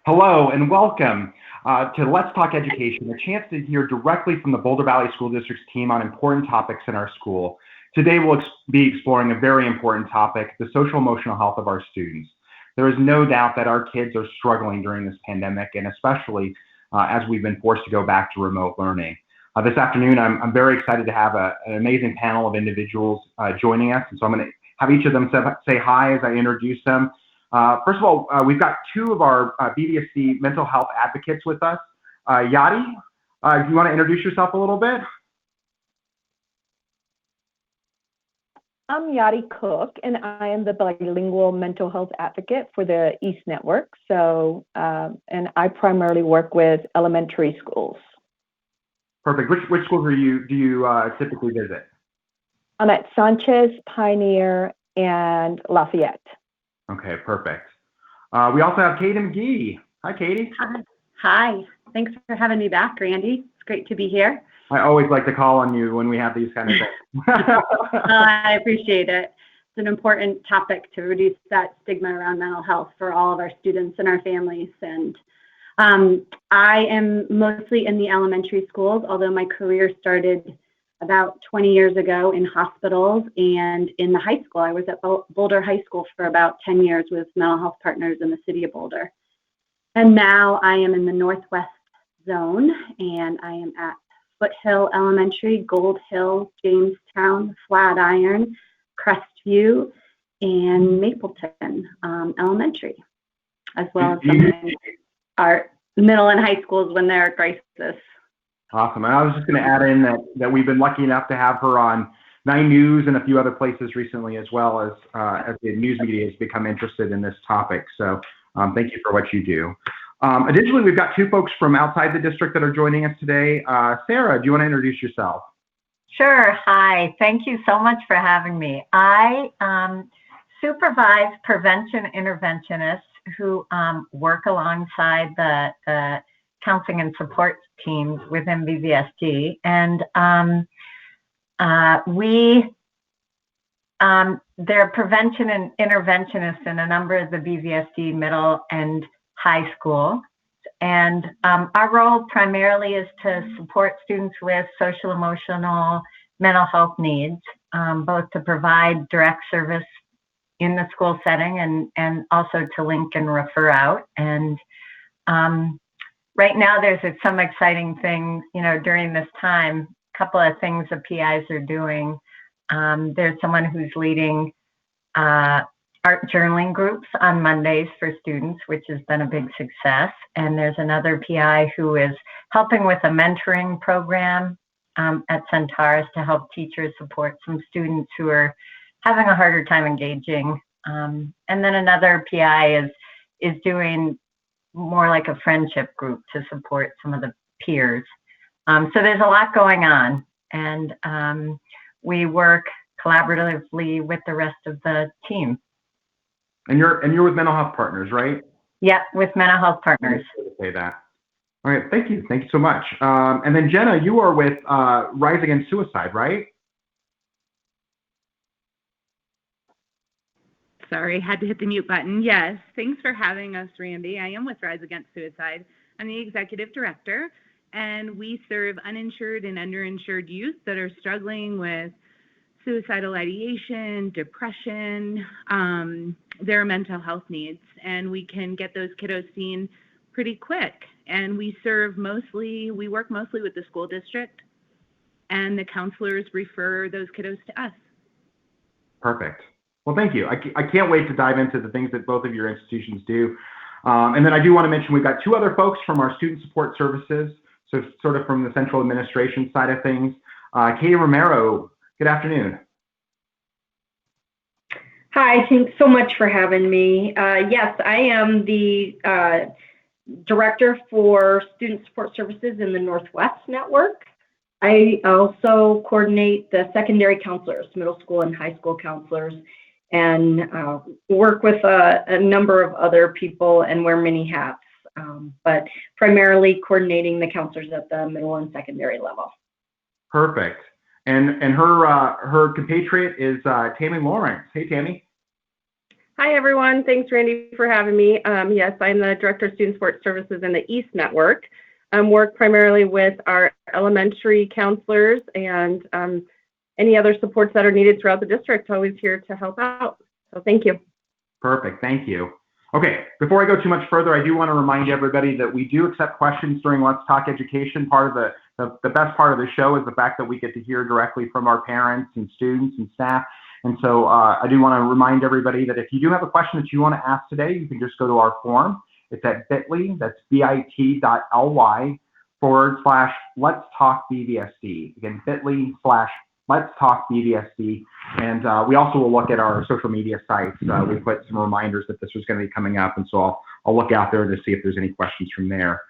Hello and welcome to Let's Talk Education, a chance to hear directly from the Boulder Valley School District's team on important topics in our school. Today we'll be exploring a very important topic, the social emotional health of our students. There is no doubt that our kids are struggling during this pandemic, and especially as we've been forced to go back to remote learning. This afternoon, I'm very excited to have an amazing panel of individuals joining us, and so I'm going to have each of them say hi as I introduce them. First of all, we've got two of our BVSD mental health advocates with us. Yadi, do you want to introduce yourself a little bit? I'm Yadi Cook, and I am the bilingual mental health advocate for the East Network. So, and I primarily work with elementary schools. Perfect. Which schools do you typically visit? I'm at Sanchez, Pioneer, and Lafayette. Okay, perfect. We also have Katie McGee. Hi, Katie. Hi. Thanks for having me back, Randy. It's great to be here. I always like to call on you when we have these kind of things. I appreciate it. It's an important topic to reduce that stigma around mental health for all of our students and our families. And I am mostly in the elementary schools, although my career started about 20 years ago in hospitals and in the high school. I was at Boulder High School for about 10 years with mental health partners in the city of Boulder. And now I am in the Northwest zone, and I am at Foothill Elementary, Gold Hill, Jamestown, Flatiron, Crestview, and Mapleton Elementary, as well as some of our middle and high schools when they're at crisis. Awesome. And I was just going to add in that we've been lucky enough to have her on 9 News and a few other places recently, as well as the news media has become interested in this topic. So thank you for what you do. Additionally, we've got 2 folks from outside the district that are joining us today. Sara, do you want to introduce yourself? Sure. Hi. Thank you so much for having me. I supervise prevention interventionists who work alongside the counseling and support teams within BVSD, and they're prevention and interventionists in a number of the BVSD middle and high school. And our role primarily is to support students with social, emotional, mental health needs, both to provide direct service in the school setting and also to link and refer out. And right now there's some exciting things, during this time, a couple of things the PIs are doing. There's someone who's leading art journaling groups on Mondays for students, which has been a big success. And there's another PI who is helping with a mentoring program at Centaurus to help teachers support some students who are having a harder time engaging. And then another PI is doing more like a friendship group to support some of the peers. So there's a lot going on, and we work collaboratively with the rest of the team. And you're with Mental Health Partners, right? Yeah, with Mental Health Partners. Say that. All right, thank you so much. And then Jenna, you are with Rise Against Suicide, right? Sorry, had to hit the mute button. Yes, thanks for having us, Randy. I am with Rise Against Suicide. I'm the executive director, and we serve uninsured and underinsured youth that are struggling with suicidal ideation, depression, their mental health needs, and we can get those kiddos seen pretty quick. And we work mostly with the school district, and the counselors refer those kiddos to us. Perfect. Well, thank you. I can't wait to dive into the things that both of your institutions do. And then I do want to mention we've got 2 other folks from our student support services, so sort of from the central administration side of things. Katie Romero, good afternoon. Hi, thanks so much for having me. Yes, I am the Director for Student Support Services in the Northwest Network. I also coordinate the secondary counselors, middle school and high school counselors, and work with a number of other people and wear many hats, but primarily coordinating the counselors at the middle and secondary level. Perfect. And her compatriot is Tammy Lawrence. Hey, Tammy. Hi, everyone. Thanks, Randy, for having me. Yes, I'm the Director of Student Support Services in the East Network. I work primarily with our elementary counselors and any other supports that are needed throughout the district. Always here to help out. So thank you. Perfect. Thank you. Okay, before I go too much further, I do want to remind everybody that we do accept questions during Let's Talk Education. Part of the best part of the show is the fact that we get to hear directly from our parents and students and staff. And so I do want to remind everybody that if you do have a question that you want to ask today, you can just go to our forum. It's at bit.ly, that's bit.ly/Let's Talk BVSD. Again, bit.ly/Let's Talk BVSD. And we also will look at our social media sites. We put some reminders that this was going to be coming up, and so I'll look out there to see if there's any questions from there.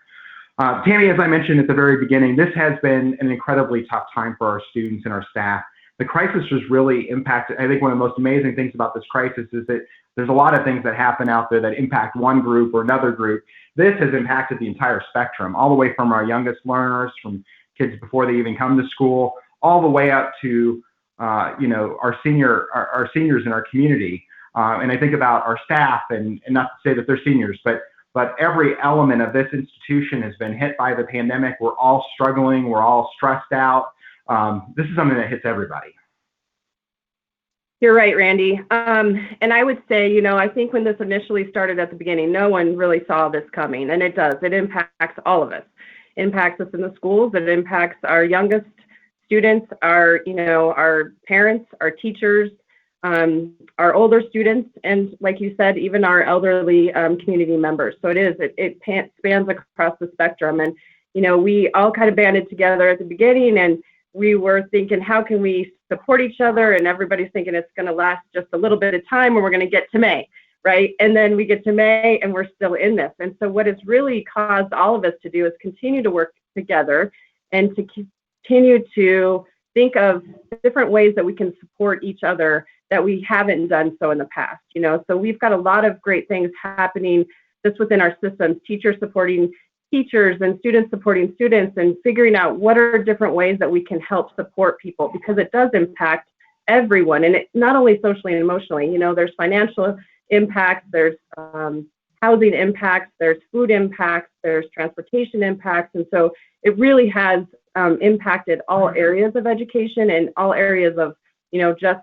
Tammy, as I mentioned at the very beginning, this has been an incredibly tough time for our students and our staff. The crisis was really impacted. I think one of the most amazing things about this crisis is that there's a lot of things that happen out there that impact one group or another group. This has impacted the entire spectrum, all the way from our youngest learners, from kids before they even come to school, all the way up to our seniors in our community. And I think about our staff, and not to say that they're seniors, but every element of this institution has been hit by the pandemic. We're all struggling. We're all stressed out. This is something that hits everybody. You're right, Randy. And I would say, I think when this initially started at the beginning, no one really saw this coming, and it does. It impacts all of us. It impacts us in the schools. It impacts our youngest students, our parents, our teachers, our older students, and like you said, even our elderly community members. So it spans across the spectrum. And, we all kind of banded together at the beginning, and we were thinking, how can we support each other? And everybody's thinking it's going to last just a little bit of time and we're going to get to May, right? And then we get to May and we're still in this. And so what it's really caused all of us to do is continue to work together and to continue to think of different ways that we can support each other that we haven't done so in the past. So we've got a lot of great things happening just within our systems, teachers supporting teachers and students supporting students, and figuring out what are different ways that we can help support people, because it does impact everyone, and it not only socially and emotionally. There's financial impacts, there's housing impacts, there's food impacts, there's transportation impacts, and so it really has impacted all areas of education and all areas of just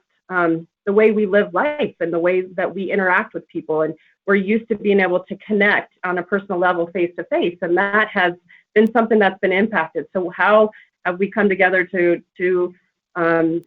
the way we live life and the ways that we interact with people. And we're used to being able to connect on a personal level face to face, and that has been something that's been impacted. So how have we come together to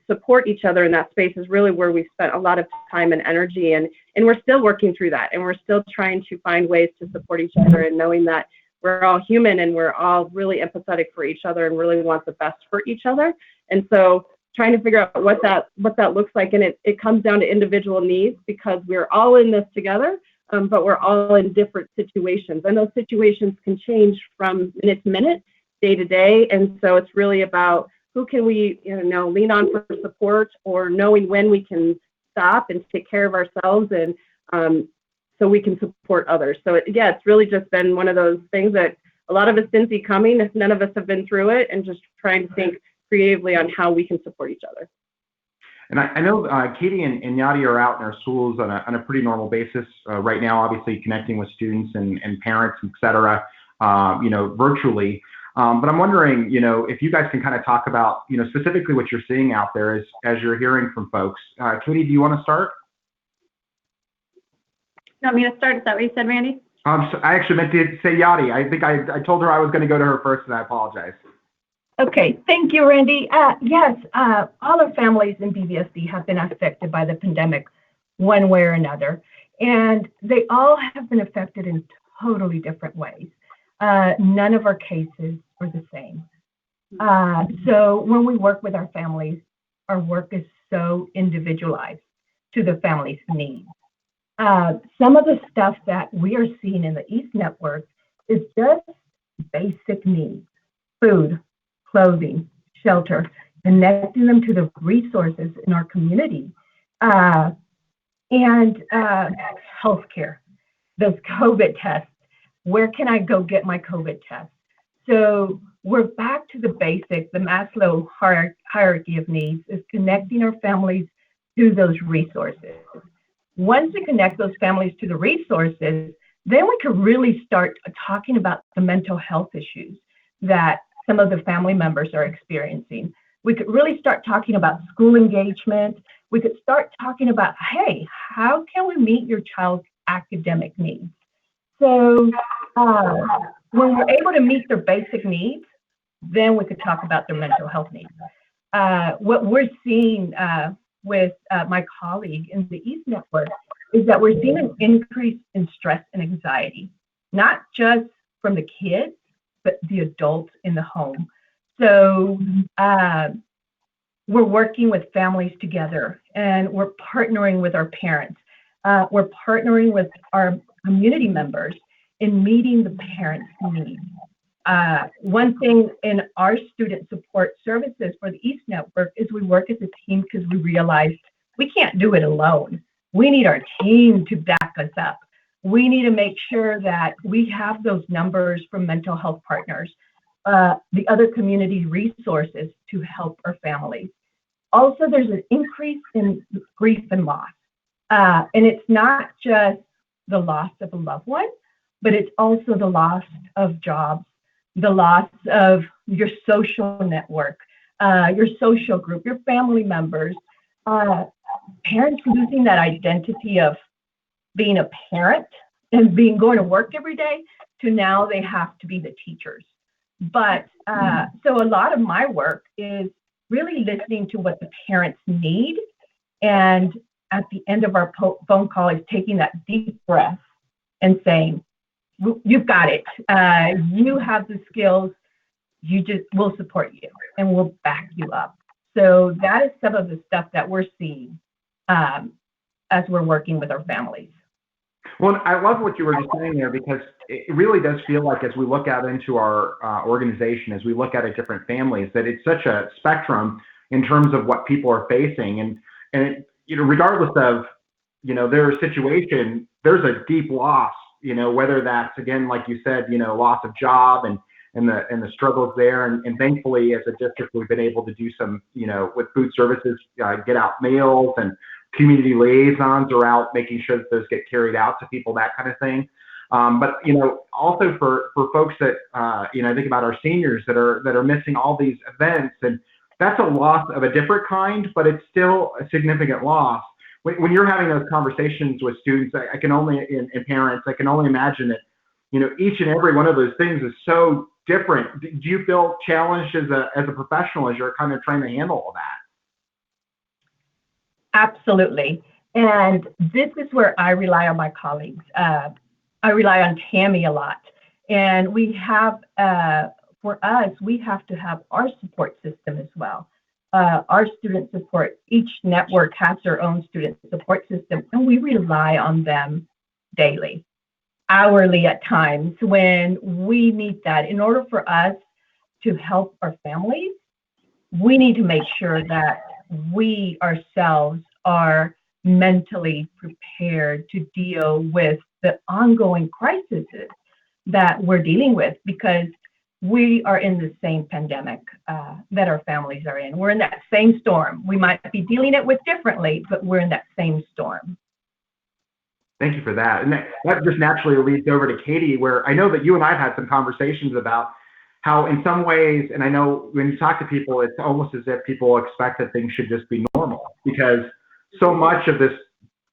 support each other in that space is really where we've spent a lot of time and energy, and we're still working through that, and we're still trying to find ways to support each other, and knowing that we're all human and we're all really empathetic for each other and really want the best for each other. And so trying to figure out what that looks like, and it comes down to individual needs, because we're all in this together, but we're all in different situations, and those situations can change from minute to minute, day to day. And so it's really about who can we lean on for support, or knowing when we can stop and take care of ourselves, and so we can support others. So it's really just been one of those things that a lot of us didn't see coming. If none of us have been through it, and just trying to think creatively on how we can support each other. And I know Katie and Yadi are out in our schools on a pretty normal basis right now, obviously connecting with students and parents, et cetera, virtually. But I'm wondering, if you guys can kind of talk about, specifically what you're seeing out there as you're hearing from folks. Katie, do you want to start? You want me to start? Is that what you said, Randy? So I actually meant to say Yadi. I think I told her I was going to go to her first, and I apologize. Okay, thank you, Randy. Yes, all our families in BVSD have been affected by the pandemic one way or another, and they all have been affected in totally different ways. None of our cases are the same. So when we work with our families, our work is so individualized to the family's needs. Some of the stuff that we are seeing in the East Network is just basic needs: food, clothing, shelter, connecting them to the resources in our community, and healthcare, those COVID tests. Where can I go get my COVID test? So we're back to the basic. The Maslow hierarchy of needs is connecting our families to those resources. once we connect those families to the resources, then we could really start talking about the mental health issues that some of the family members are experiencing. We could really start talking about school engagement. We could start talking about, hey, how can we meet your child's academic needs? So when we're able to meet their basic needs, then we could talk about their mental health needs. What we're seeing with my colleague in the East Network is that we're seeing an increase in stress and anxiety, not just from the kids, but the adults in the home. So we're working with families together, and we're partnering with our parents. We're partnering with our community members in meeting the parents' needs. One thing in our student support services for the East Network is we work as a team because we realized we can't do it alone. We need our team to back us up. We need to make sure that we have those numbers from mental health partners, the other community resources to help our families. Also, there's an increase in grief and loss. And it's not just the loss of a loved one, but it's also the loss of jobs, the loss of your social network, your social group, your family members, parents losing that identity of being a parent and going to work every day to now they have to be the teachers. But so a lot of my work is really listening to what the parents need, and at the end of our phone call is taking that deep breath and saying, you've got it. You have the skills. We'll support you and we'll back you up. So that is some of the stuff that we're seeing as we're working with our families. Well, I love what you were just saying there, because it really does feel like as we look out into our organization, as we look at different families, that it's such a spectrum in terms of what people are facing. And it, regardless of, their situation, there's a deep loss, whether that's, again, like you said, loss of job and the struggles there. And thankfully, as a district, we've been able to do some, with food services, get out meals, and community liaisons are out making sure that those get carried out to people, that kind of thing. But also for folks that I think about our seniors that are missing all these events, and that's a loss of a different kind, but it's still a significant loss. When you're having those conversations with students, I can only, and parents, I can only imagine that each and every one of those things is so different. Do you feel challenged as a professional as you're kind of trying to handle all that? Absolutely. And this is where I rely on my colleagues. I rely on Tammy a lot. And we have, for us, we have to have our support system as well. Our student support, each network has their own student support system, and we rely on them daily, hourly at times when we need that. In order for us to help our families, we need to make sure that we ourselves are mentally prepared to deal with the ongoing crises that we're dealing with, because we are in the same pandemic that our families are in. We're in that same storm. We might be dealing it with differently, but we're in that same storm. Thank you for that. And that just naturally leads over to Katie, where I know that you and I have had some conversations about how in some ways, and I know when you talk to people, it's almost as if people expect that things should just be normal, because so much of this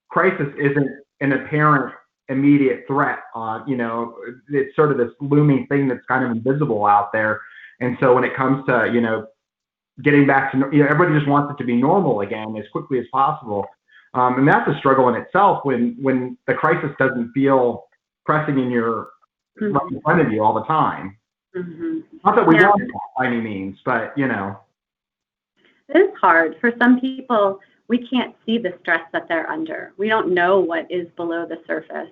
crisis isn't an apparent immediate threat. It's sort of this looming thing that's kind of invisible out there. And so when it comes to, getting back to, everybody just wants it to be normal again as quickly as possible. And that's a struggle in itself when the crisis doesn't feel pressing in your right in front of you all the time. Mm-hmm. Not that we want it by any means, but It is hard. For some people, we can't see the stress that they're under. We don't know what is below the surface,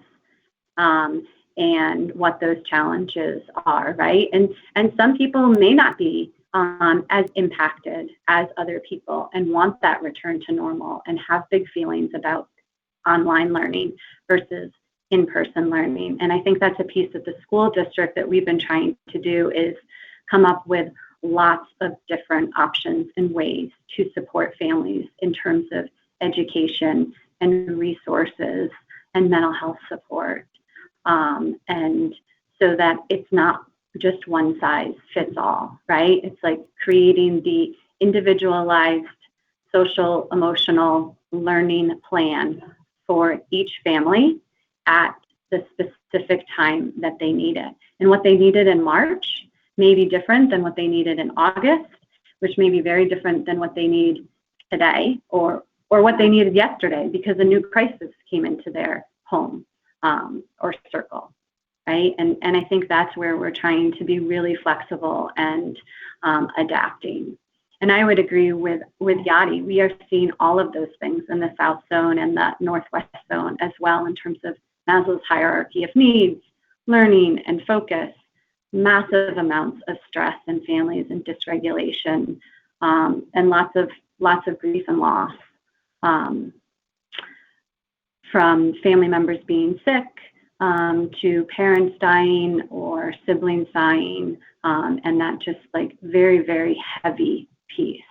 and what those challenges are, right? And some people may not be as impacted as other people and want that return to normal and have big feelings about online learning versus in-person learning. And I think that's a piece of the school district that we've been trying to do, is come up with lots of different options and ways to support families in terms of education and resources and mental health support. And so that it's not just one size fits all, right? It's like creating the individualized social emotional learning plan for each family at the specific time that they need it. And what they needed in March may be different than what they needed in August, which may be very different than what they need today or what they needed yesterday because a new crisis came into their home or circle, right? And I think that's where we're trying to be really flexible and adapting. And I would agree with Yadi. We are seeing all of those things in the South Zone and the Northwest Zone as well in terms of Maslow's hierarchy of needs, learning and focus, massive amounts of stress in families and dysregulation, and lots of grief and loss, from family members being sick to parents dying or siblings dying, and that just like very, very heavy piece.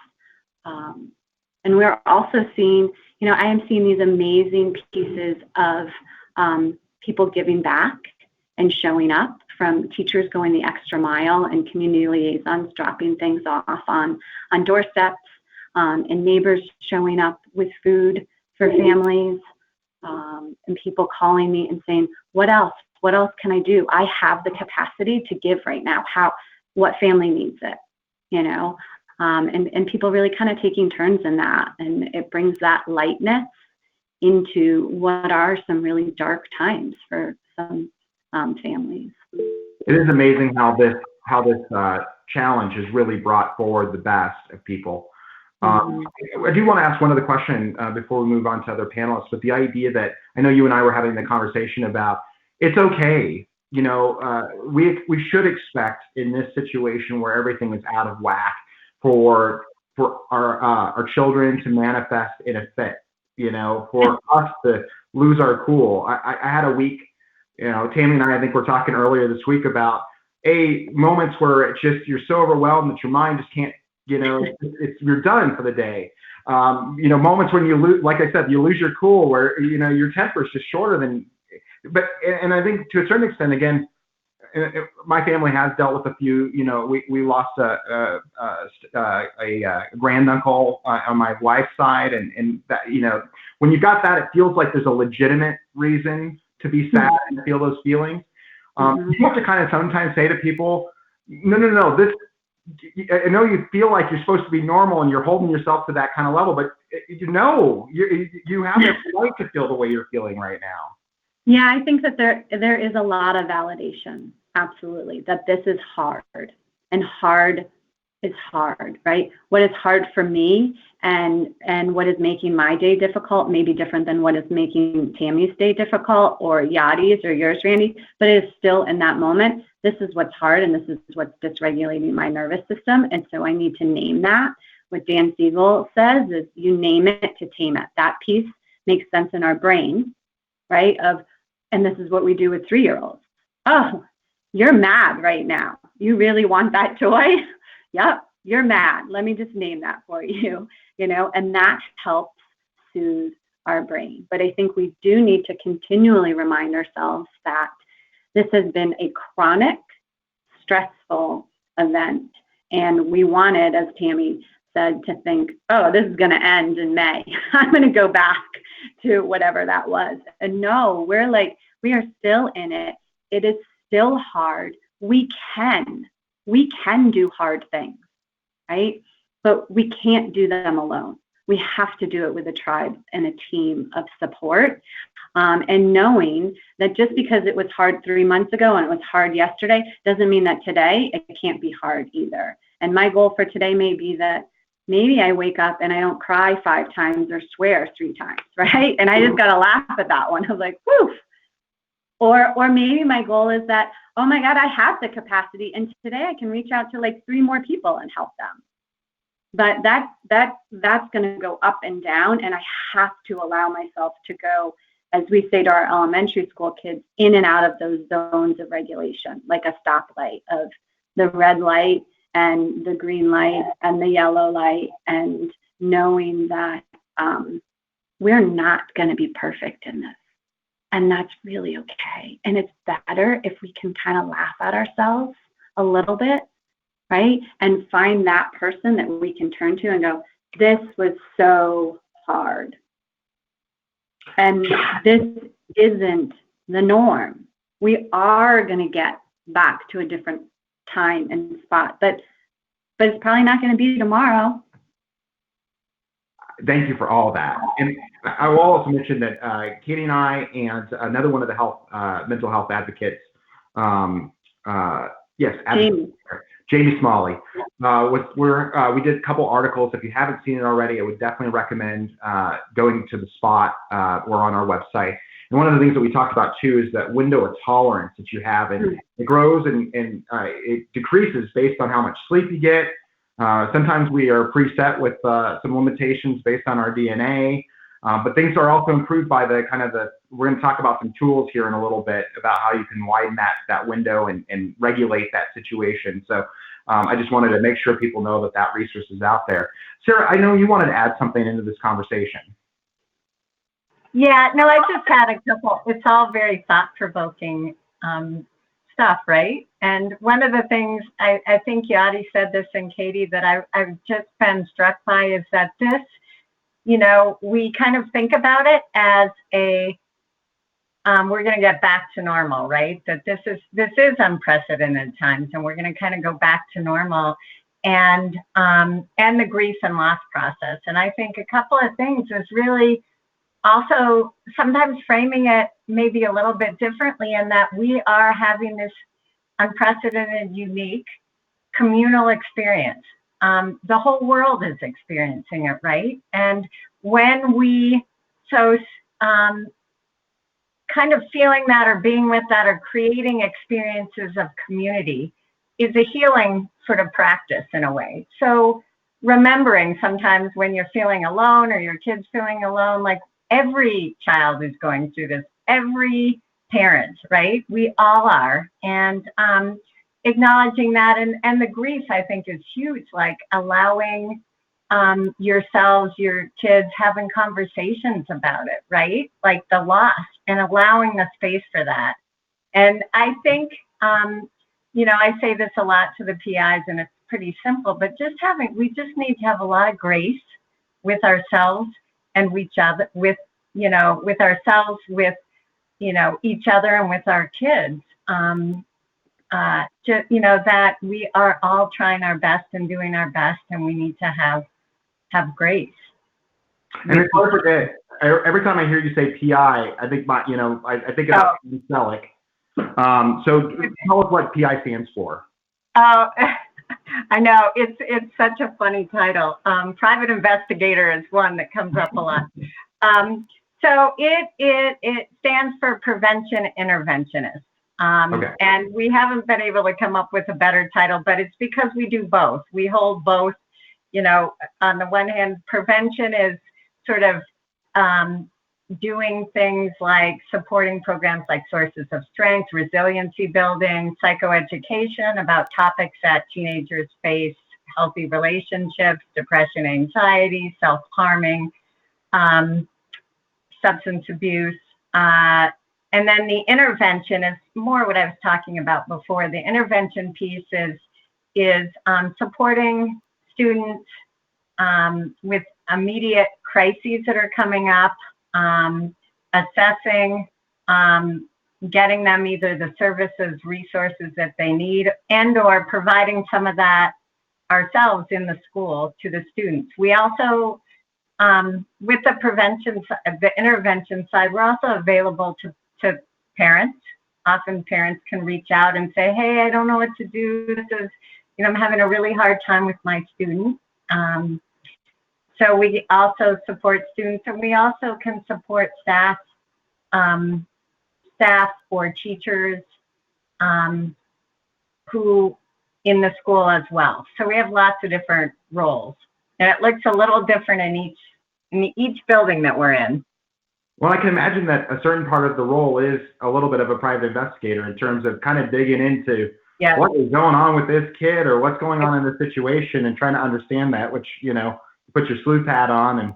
And we're also seeing, I am seeing these amazing pieces of people giving back and showing up, from teachers going the extra mile and community liaisons dropping things off on doorsteps, and neighbors showing up with food for families, and people calling me and saying, what else can I do? I have the capacity to give right now. What family needs it, and people really kind of taking turns in that. And it brings that lightness into what are some really dark times for some families. It is amazing how this challenge has really brought forward the best of people. I do want to ask one other question before we move on to other panelists, but the idea that I know you and I were having the conversation about, it's okay, we should expect in this situation where everything is out of whack for our children to manifest in a fit, for us to lose our cool. I had a week, Tammy and I think we're talking earlier this week about moments where it's just, you're so overwhelmed that your mind just can't, you're done for the day. Moments when you lose, like I said, you lose your cool, where, your temper is just shorter than, and I think to a certain extent, again, my family has dealt with a few, we lost a granduncle on my wife's side, and that, when you got that, it feels like there's a legitimate reason to be sad and feel those feelings. You have to kind of sometimes say to people, no, this, I know you feel like you're supposed to be normal and you're holding yourself to that kind of level, but you have the right to feel the way you're feeling right now. Yeah, I think that there is a lot of validation, absolutely, that this is hard, and hard is hard, right? What is hard for me and what is making my day difficult may be different than what is making Tammy's day difficult, or Yadi's or yours, Randy, but it is still in that moment, this is what's hard and this is what's dysregulating my nervous system, and so I need to name that. What Dan Siegel says is you name it to tame it. That piece makes sense in our brain, right? And this is what we do with 3-year-olds. Oh, you're mad right now. You really want that toy? Yep, you're mad. Let me just name that for you, and that helps soothe our brain. But I think we do need to continually remind ourselves that this has been a chronic, stressful event. And we wanted, as Tammy said, to think, oh, this is going to end in May. I'm going to go back to whatever that was. And no, we are still in it. It is still hard. We can do hard things, right? But we can't do them alone. We have to do it with a tribe and a team of support. And knowing that just because it was hard 3 months ago and it was hard yesterday, doesn't mean that today it can't be hard either. And my goal for today may be that maybe I wake up and I don't cry 5 times or swear 3 times, right? And I just got to laugh at that one. I was like, whew. Or maybe my goal is that, oh my God, I have the capacity, and today I can reach out to like 3 more people and help them. But that's going to go up and down, and I have to allow myself to go, as we say to our elementary school kids, in and out of those zones of regulation, like a stoplight of the red light and the green light and the yellow light, and knowing that we're not going to be perfect in this. And that's really okay. And it's better if we can kind of laugh at ourselves a little bit, right? And find that person that we can turn to and go, this was so hard. And this isn't the norm. We are going to get back to a different time and spot, but it's probably not going to be tomorrow. Thank you for all that. And I will also mention that Katie and I and another one of the mental health advocates, Jamie Smalley, we did a couple articles. If you haven't seen it already, I would definitely recommend going to the spot or on our website. And one of the things that we talked about too is that window of tolerance that you have, and it grows and it decreases based on how much sleep you get. Sometimes we are preset with some limitations based on our DNA, but things are also improved by we're going to talk about some tools here in a little bit about how you can widen that window and regulate that situation. So I just wanted to make sure people know that resource is out there. Sara, I know you wanted to add something into this conversation. Yeah, no, I just had a couple. It's all very thought-provoking stuff, right? And one of the things, I think Yadi said this and Katie, that I've just been struck by is that this, we kind of think about it as we're going to get back to normal, right? That this is unprecedented times, and we're going to kind of go back to normal, and the grief and loss process. And I think a couple of things is really also sometimes framing it maybe a little bit differently, in that we are having this unprecedented, unique communal experience. The whole world is experiencing it, right? And when we kind of feeling that or being with that or creating experiences of community is a healing sort of practice in a way. So remembering sometimes when you're feeling alone or your kid's feeling alone, like every child is going through this, every parent, right? We all are. And acknowledging that, and the grief, I think, is huge, like allowing yourselves, your kids, having conversations about it, right? Like the loss, and allowing the space for that. And I think, I say this a lot to the PIs, and it's pretty simple, but we just need to have a lot of grace with ourselves and each other, with ourselves, with each other, and with our kids. That we are all trying our best and doing our best, and we need to have grace. And it's hard to forget. Every time I hear you say PI, I think I think about Selleck. So tell us what PI stands for. Oh, I know, it's such a funny title. Private investigator is one that comes up a lot. So it stands for Prevention Interventionist. Okay. And we haven't been able to come up with a better title, but it's because we do both. We hold both. On the one hand, prevention is sort of doing things like supporting programs like Sources of Strength, resiliency building, psychoeducation about topics that teenagers face, healthy relationships, depression, anxiety, self-harming, substance abuse. And then the intervention is more what I was talking about before. The intervention piece is supporting students with immediate crises that are coming up, assessing, getting them either the services, resources that they need, and or providing some of that ourselves in the school to the students. We also, with the intervention side, we're also available to parents. Often parents can reach out and say, hey, I don't know what to do. I'm having a really hard time with my student. So we also support students, and we also can support staff or teachers who in the school as well. So we have lots of different roles, and it looks a little different in each building that we're in. Well, I can imagine that a certain part of the role is a little bit of a private investigator in terms of kind of digging into what is going on with this kid or what's going on in this situation and trying to understand that, which, you put your sleuth hat on and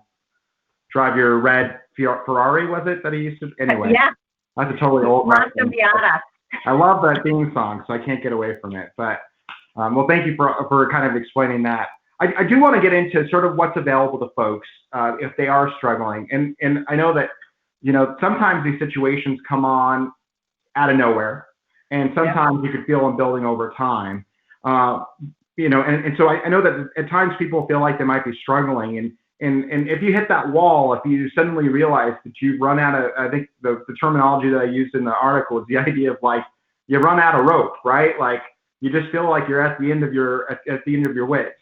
drive your red Ferrari, was it, that he used to? Anyway, Yeah. That's a totally old reference. I love that theme song, so I can't get away from it. But, well, thank you for kind of explaining that. I do want to get into sort of what's available to folks if they are struggling. And I know that, you know, sometimes these situations come on out of nowhere, and sometimes you could feel them building over time. You know, and so I know that at times people feel like they might be struggling, and if you hit that wall, if you suddenly realize that you've run out of, I think the terminology that I used in the article is the idea of like, you run out of rope, right? Like you just feel like you're at the end of your wits.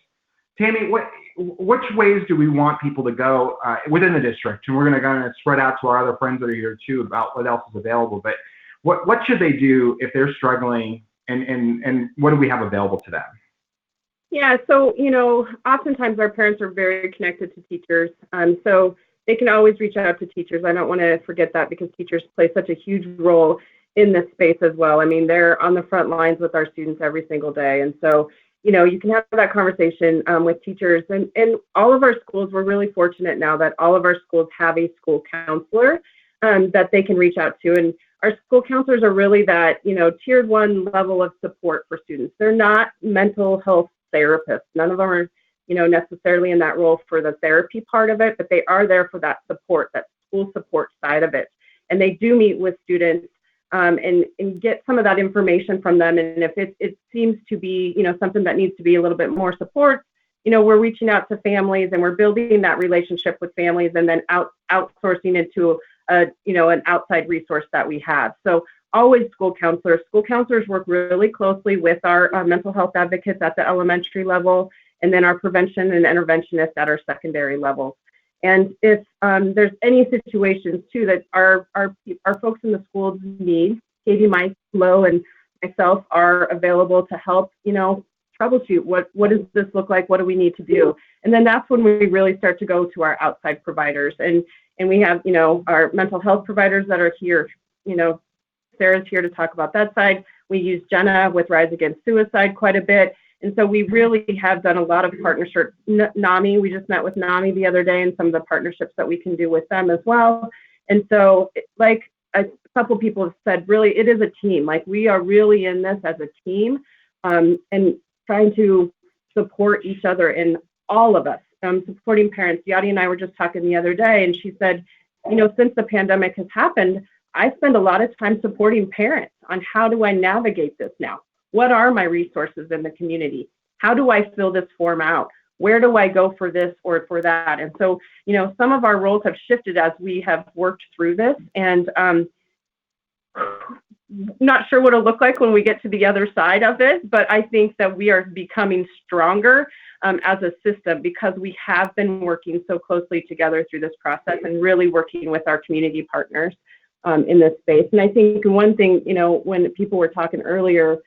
Tammy, which ways do we want people to go within the district? And we're going to kind of spread out to our other friends that are here too about what else is available. But what should they do if they're struggling, and what do we have available to them? Yeah, so, you know, oftentimes our parents are very connected to teachers, so they can always reach out to teachers. I don't want to forget that, because teachers play such a huge role in this space as well. I mean, they're on the front lines with our students every single day. And so, you know, you can have that conversation with teachers. And all of our schools, we're really fortunate now that all of our schools have a school counselor that they can reach out to. And our school counselors are really that, you know, tiered one level of support for students. They're not mental health therapists. None of them are, you know, necessarily in that role for the therapy part of it, but they are there for that support, that school support side of it. And they do meet with students and get some of that information from them. And if it seems to be, you know, something that needs to be a little bit more support, you know, we're reaching out to families and we're building that relationship with families, and then outsourcing into you know, an outside resource that we have. So always school counselors. School counselors work really closely with our mental health advocates at the elementary level, and then our prevention and interventionists at our secondary level. And if there's any situations too that our folks in the schools need, Katie, Mike, Lo, and myself are available to help, you know, troubleshoot what does this look like, what do we need to do. And then that's when we really start to go to our outside providers. And we have, you know, our mental health providers that are here. You know, Sara's here to talk about that side. We use Jenna with Rise Against Suicide quite a bit. And so we really have done a lot of partnerships. NAMI, we just met with NAMI the other day, and some of the partnerships that we can do with them as well. And so, like a couple people have said, really, it is a team. Like, we are really in this as a team, and trying to support each other, in all of us, supporting parents. Yadi and I were just talking the other day, and she said, you know, since the pandemic has happened, I spend a lot of time supporting parents on how do I navigate this now? What are my resources in the community? How do I fill this form out? Where do I go for this or for that? And so, you know, some of our roles have shifted as we have worked through this, and not sure what it'll look like when we get to the other side of it, but I think that we are becoming stronger as a system, because we have been working so closely together through this process and really working with our community partners in this space. And I think one thing, you know, when people were talking earlier,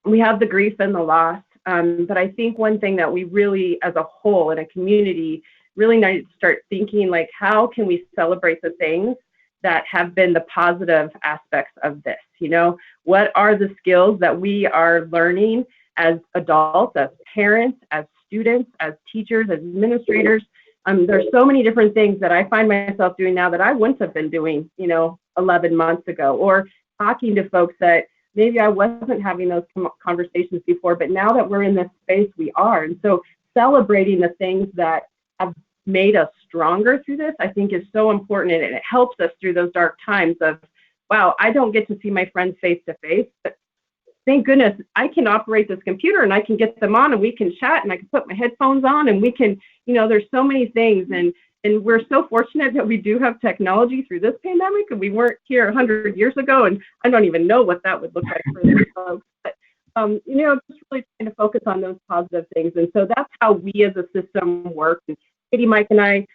we have the grief and the loss, but I think one thing that we really, as a whole in a community, really need to start thinking, like, how can we celebrate the things that have been the positive aspects of this? You know, what are the skills that we are learning as adults, as parents, as students, as teachers, as administrators? There's so many different things that I find myself doing now that I wouldn't have been doing, you know, 11 months ago, or talking to folks that maybe I wasn't having those conversations before, but now that we're in this space, we are. And so celebrating the things that have made us stronger through this, I think, is so important, and it helps us through those dark times of, wow, I don't get to see my friends face to face, but thank goodness I can operate this computer and I can get them on and we can chat and I can put my headphones on and we can, you know, there's so many things, and we're so fortunate that we do have technology through this pandemic, and we weren't here 100 years ago, and I don't even know what that would look like for those folks. But you know, just really trying to focus on those positive things. And so that's how we as a system work. And Katie, Mike, and I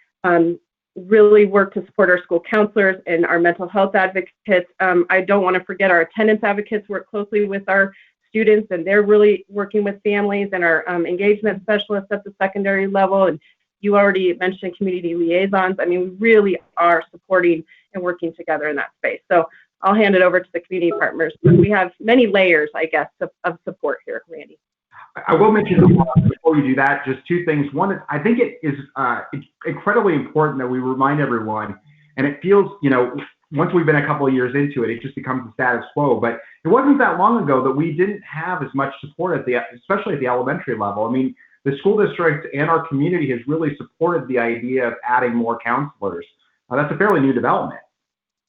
really work to support our school counselors and our mental health advocates. I don't want to forget our attendance advocates work closely with our students, and they're really working with families, and our engagement specialists at the secondary level. And you already mentioned community liaisons. I mean, we really are supporting and working together in that space. So I'll hand it over to the community partners. We have many layers, I guess, of support here, Randy. I will mention before you do that, just two things. One is I think it is incredibly important that we remind everyone, and it feels, once we've been a couple of years into it, it just becomes the status quo. But it wasn't that long ago that we didn't have as much support especially at the elementary level. I mean, the school district and our community has really supported the idea of adding more counselors. That's a fairly new development.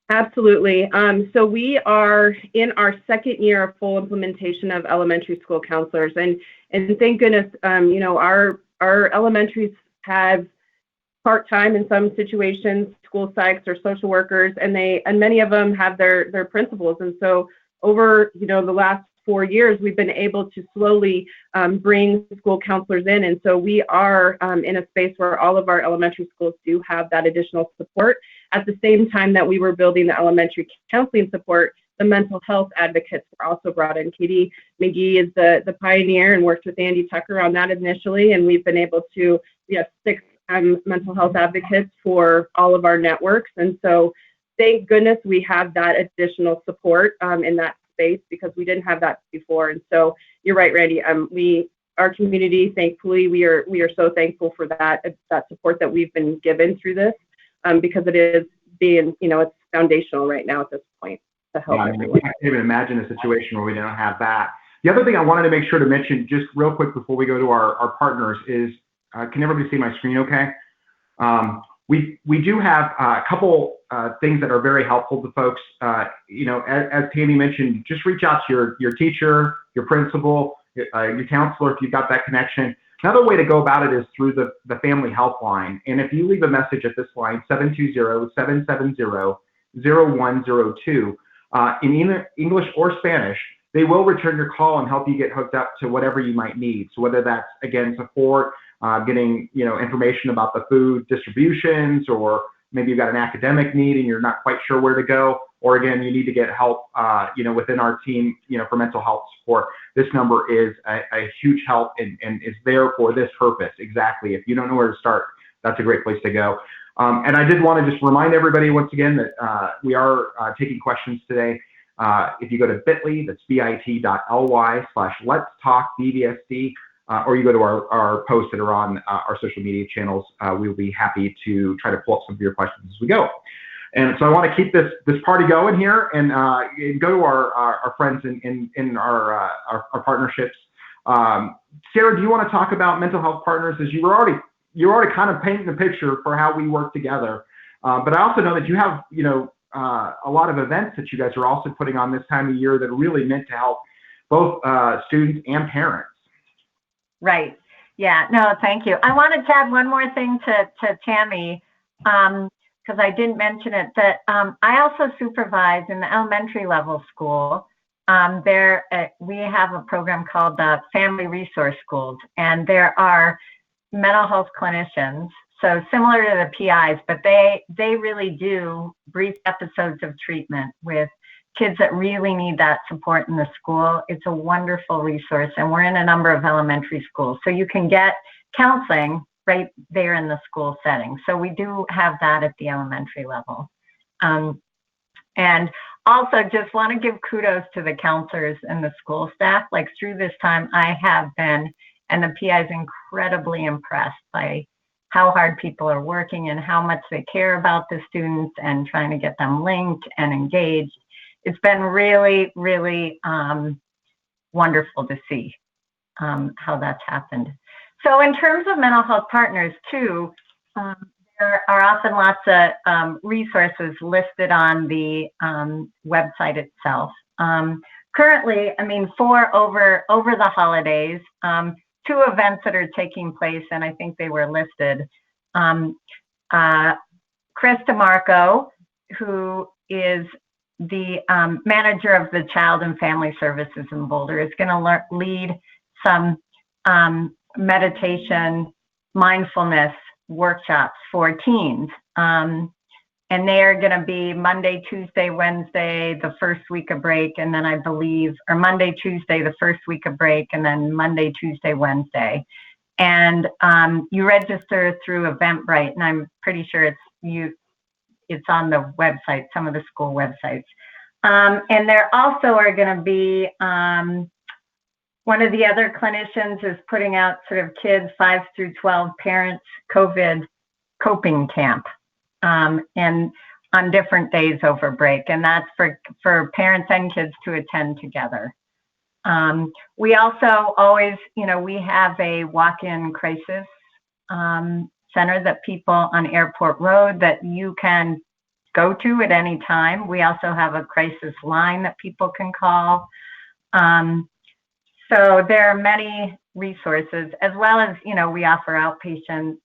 Absolutely. So we are in our second year of full implementation of elementary school counselors, and thank goodness, our elementaries have part-time in some situations, school psychs or social workers, and many of them have their principals. And so over the last 4 years, we've been able to slowly bring school counselors in, and so we are in a space where all of our elementary schools do have that additional support. At the same time that we were building the elementary counseling support, the mental health advocates were also brought in. McGee is the pioneer and worked with Andy Tucker on that initially, and we have 6 mental health advocates for all of our networks. And so thank goodness we have that additional support in that space, because we didn't have that before. And so you're right, Randy. Our community, thankfully, we are so thankful for that support that we've been given through this, because it is it's foundational right now at this point to help everyone. I can't even imagine a situation where we don't have that. The other thing I wanted to make sure to mention just real quick before we go to our partners is, can everybody see my screen okay? We do have a couple things that are very helpful to folks. As Tammy mentioned, just reach out to your teacher, your principal, your counselor if you've got that connection. Another way to go about it is through the family help line. And if you leave a message at this line, 720-770-0102, in either English or Spanish, they will return your call and help you get hooked up to whatever you might need. So whether that's, again, support, getting information about the food distributions, or maybe you've got an academic need and you're not quite sure where to go, or again, you need to get help within our team for mental health support. This number is a huge help and is there for this purpose. Exactly. If you don't know where to start, that's a great place to go. And I did want to just remind everybody once again that we are taking questions today. If you go to bit.ly, that's bit.ly/Let's Talk BVSD, or you go to our posts that are on our social media channels, we'll be happy to try to pull up some of your questions as we go. And so I want to keep this party going here and go to our friends in our partnerships. Sara, do you want to talk about mental health partners? As you're already kind of painting the picture for how we work together. But I also know that you have a lot of events that you guys are also putting on this time of year that are really meant to help both students and parents. Right. Yeah. No, thank you. I wanted to add one more thing to Tammy, because I didn't mention it, that I also supervise in the elementary level school. We have a program called the Family Resource Schools, and there are mental health clinicians, so similar to the PIs, but they really do brief episodes of treatment with kids that really need that support in the school. It's a wonderful resource, and we're in a number of elementary schools, so you can get counseling right there in the school setting. So we do have that at the elementary level. And also just want to give kudos to the counselors and the school staff. Like through this time, I have been, and the PI is incredibly impressed by how hard people are working and how much they care about the students and trying to get them linked and engaged. It's been really, really wonderful to see how that's happened. So in terms of mental health partners too, there are often lots of resources listed on the website itself. Currently, for over the holidays, 2 events that are taking place, and I think they were listed. Chris DeMarco, who is the manager of the Child and Family Services in Boulder, is going to lead some meditation, mindfulness workshops for teens. And they are going to be Monday, Tuesday, Wednesday, the first week of break, and then I believe, or Monday, Tuesday, the first week of break, and then Monday, Tuesday, Wednesday. And you register through Eventbrite, and I'm pretty sure it's on the website, some of the school websites. And there also are going to be One of the other clinicians is putting out sort of kids 5 through 12 parents COVID coping camp, and on different days over break, and that's for parents and kids to attend together. We also always, we have a walk-in crisis center that people on Airport Road that you can go to at any time. We also have a crisis line that people can call. So there are many resources, as well as, we offer outpatient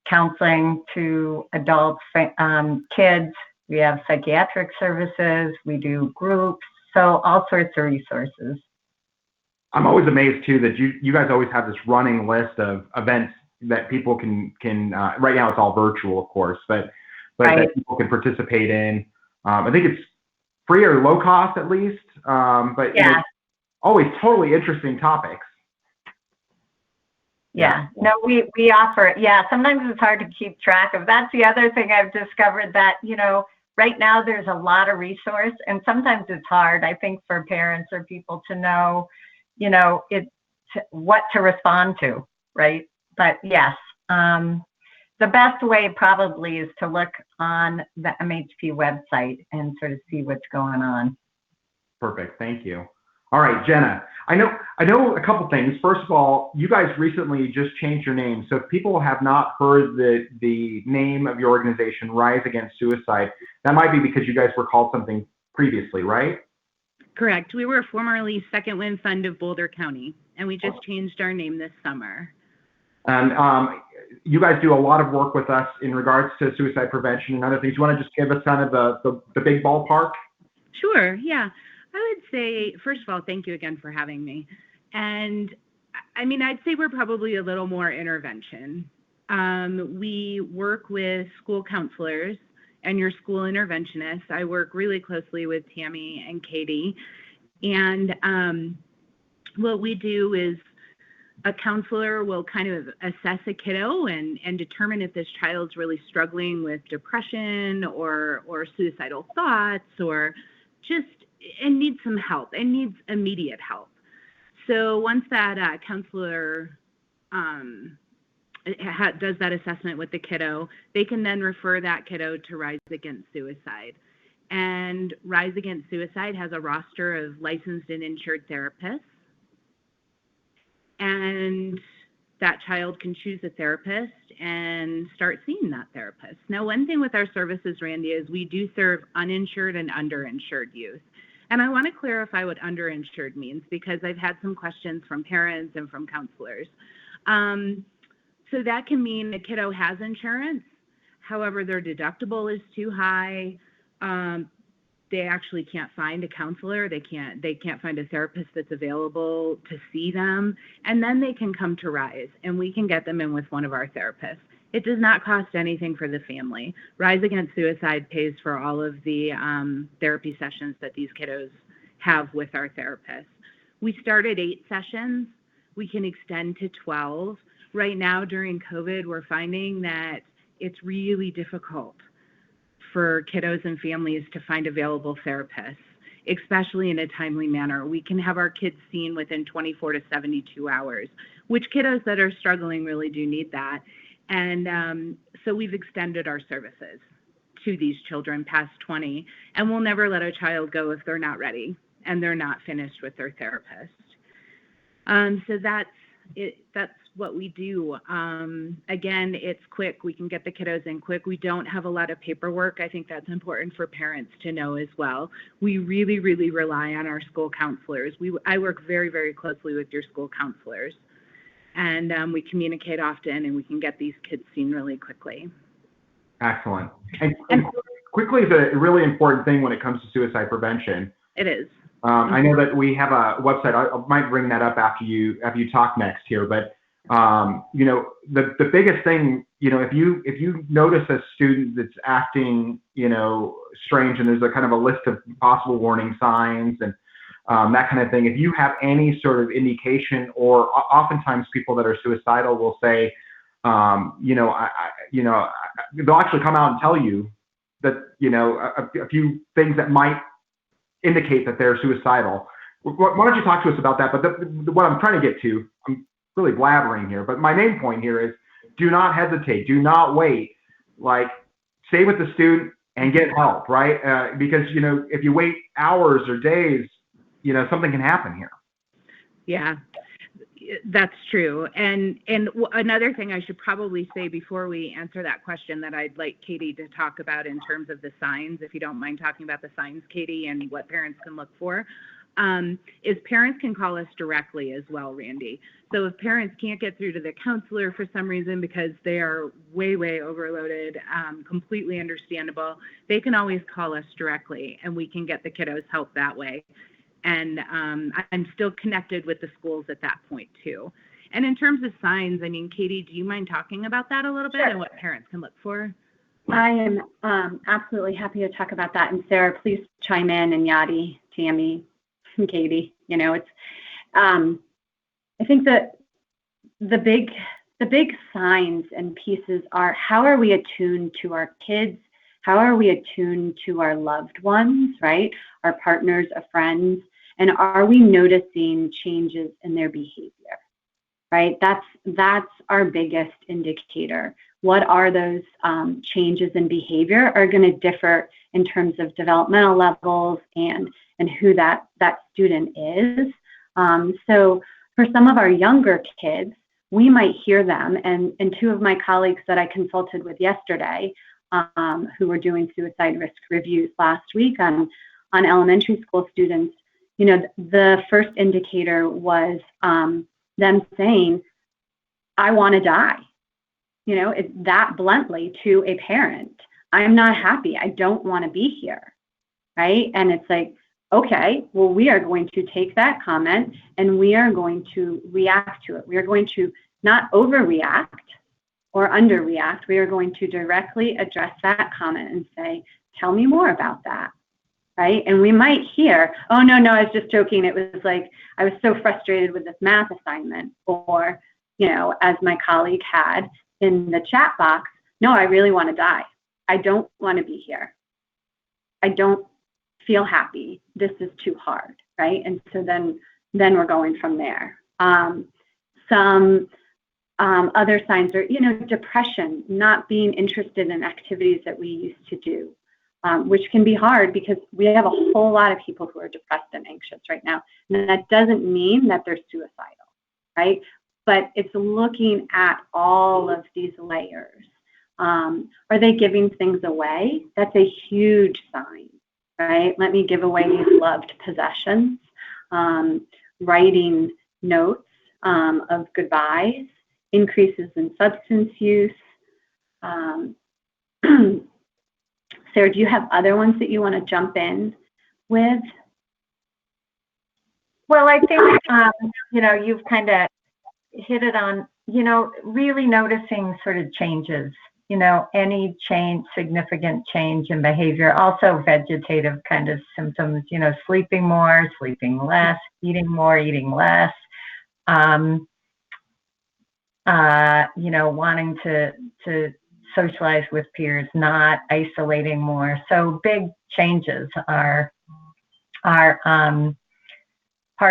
counseling to adults, kids. We have psychiatric services. We do groups. So all sorts of resources. I'm always amazed too that you guys always have this running list of events that people can right now it's all virtual, of course, but right. That people can participate in. I think it's free or low cost at least, but yeah. Always totally interesting topics. Yeah, no, we offer it. Yeah, sometimes it's hard to keep track of. That's the other thing I've discovered, that, right now there's a lot of resource, and sometimes it's hard, I think, for parents or people to know, what to respond to, right? But yes, the best way probably is to look on the MHP website and sort of see what's going on. Perfect, thank you. All right, Jenna, I know a couple things. First of all, you guys recently just changed your name. So if people have not heard the name of your organization, Rise Against Suicide, that might be because you guys were called something previously, right? Correct. We were formerly Second Wind Fund of Boulder County, and we just changed our name this summer. And you guys do a lot of work with us in regards to suicide prevention and other things. You want to just give us kind of the big ballpark? Sure, yeah. I would say, first of all, thank you again for having me. And I'd say we're probably a little more intervention. We work with school counselors and your school interventionists. I work really closely with Tammy and Katie. And what we do is a counselor will kind of assess a kiddo and determine if this child's really struggling with depression or suicidal thoughts, or just and needs some help and needs immediate help. So once that counselor does that assessment with the kiddo, they can then refer that kiddo to Rise Against Suicide. And Rise Against Suicide has a roster of licensed and insured therapists. And that child can choose a therapist and start seeing that therapist. Now, one thing with our services, Randy, is we do serve uninsured and underinsured youth. And I want to clarify what underinsured means, because I've had some questions from parents and from counselors. So that can mean the kiddo has insurance, however, their deductible is too high. They actually can't find a counselor. They can't find a therapist that's available to see them. And then they can come to Rise, and we can get them in with one of our therapists. It does not cost anything for the family. Rise Against Suicide pays for all of the therapy sessions that these kiddos have with our therapists. We start at 8 sessions. We can extend to 12. Right now during COVID, we're finding that it's really difficult for kiddos and families to find available therapists, especially in a timely manner. We can have our kids seen within 24 to 72 hours, which kiddos that are struggling really do need that. And so we've extended our services to these children past 20, and we'll never let a child go if they're not ready and they're not finished with their therapist. So that's it. That's what we do. Again, it's quick. We can get the kiddos in quick. We don't have a lot of paperwork. I think that's important for parents to know as well. We really, really rely on our school counselors. I work very, very closely with your school counselors. And we communicate often, and we can get these kids seen really quickly. Excellent. And quickly is a really important thing when it comes to suicide prevention. It is. I know that we have a website. I might bring that up after you talk next here. But the biggest thing, if you notice a student that's acting, strange, and there's a kind of a list of possible warning signs and that kind of thing. If you have any sort of indication, or oftentimes people that are suicidal will say, they'll actually come out and tell you that, a few things that might indicate that they're suicidal. why don't you talk to us about that? But what I'm trying to get to, I'm really blabbering here, but my main point here is do not hesitate. Do not wait. Like, stay with the student and get help, right? Because, you know, if you wait hours or days, you know, something can happen here. Yeah, that's true. And another thing I should probably say before we answer that question that I'd like Katie to talk about in terms of the signs, if you don't mind talking about the signs, Katie, and what parents can look for, is parents can call us directly as well, Randy. So if parents can't get through to the counselor for some reason because they are way overloaded, completely understandable, they can always call us directly and we can get the kiddos help that way. And I'm still connected with the schools at that point too. And in terms of signs, I mean, Katie, do you mind talking about that a little bit and what parents can look for? I am absolutely happy to talk about that. And Sara, please chime in, and Yadi, Tammy, and Katie. You know, it's I think that the big signs and pieces are, how are we attuned to our kids? How are we attuned to our loved ones, right? Our partners, our friends, and are we noticing changes in their behavior, right? That's our biggest indicator. What are those changes in behavior are going to differ in terms of developmental levels and who that student is. So for some of our younger kids, we might hear them, and two of my colleagues that I consulted with yesterday, who were doing suicide risk reviews last week on elementary school students, you know, the first indicator was them saying, I want to die. You know, it's that bluntly to a parent. I'm not happy. I don't want to be here, right? And it's like, okay, well, we are going to take that comment and we are going to react to it. We are going to not overreact or underreact. We are going to directly address that comment and say, tell me more about that, right? And we might hear, oh, no, I was just joking. It was like, I was so frustrated with this math assignment. Or, you know, as my colleague had in the chat box, no, I really want to die. I don't want to be here. I don't feel happy. This is too hard, right? And so then we're going from there. Some other signs are, you know, depression, not being interested in activities that we used to do, which can be hard because we have a whole lot of people who are depressed and anxious right now. And that doesn't mean that they're suicidal, right? But it's looking at all of these layers. Are they giving things away? That's a huge sign, right? Let me give away these loved possessions. Writing notes of goodbyes, increases in substance use. Sara, do you have other ones that you want to jump in with? Well, I think, you know, you've kind of hit it on, you know, really noticing sort of changes, you know, any change, significant change in behavior, also vegetative kind of symptoms, you know, sleeping more, sleeping less, eating more, eating less, you know, wanting to socialize with peers, not isolating more. So big changes are part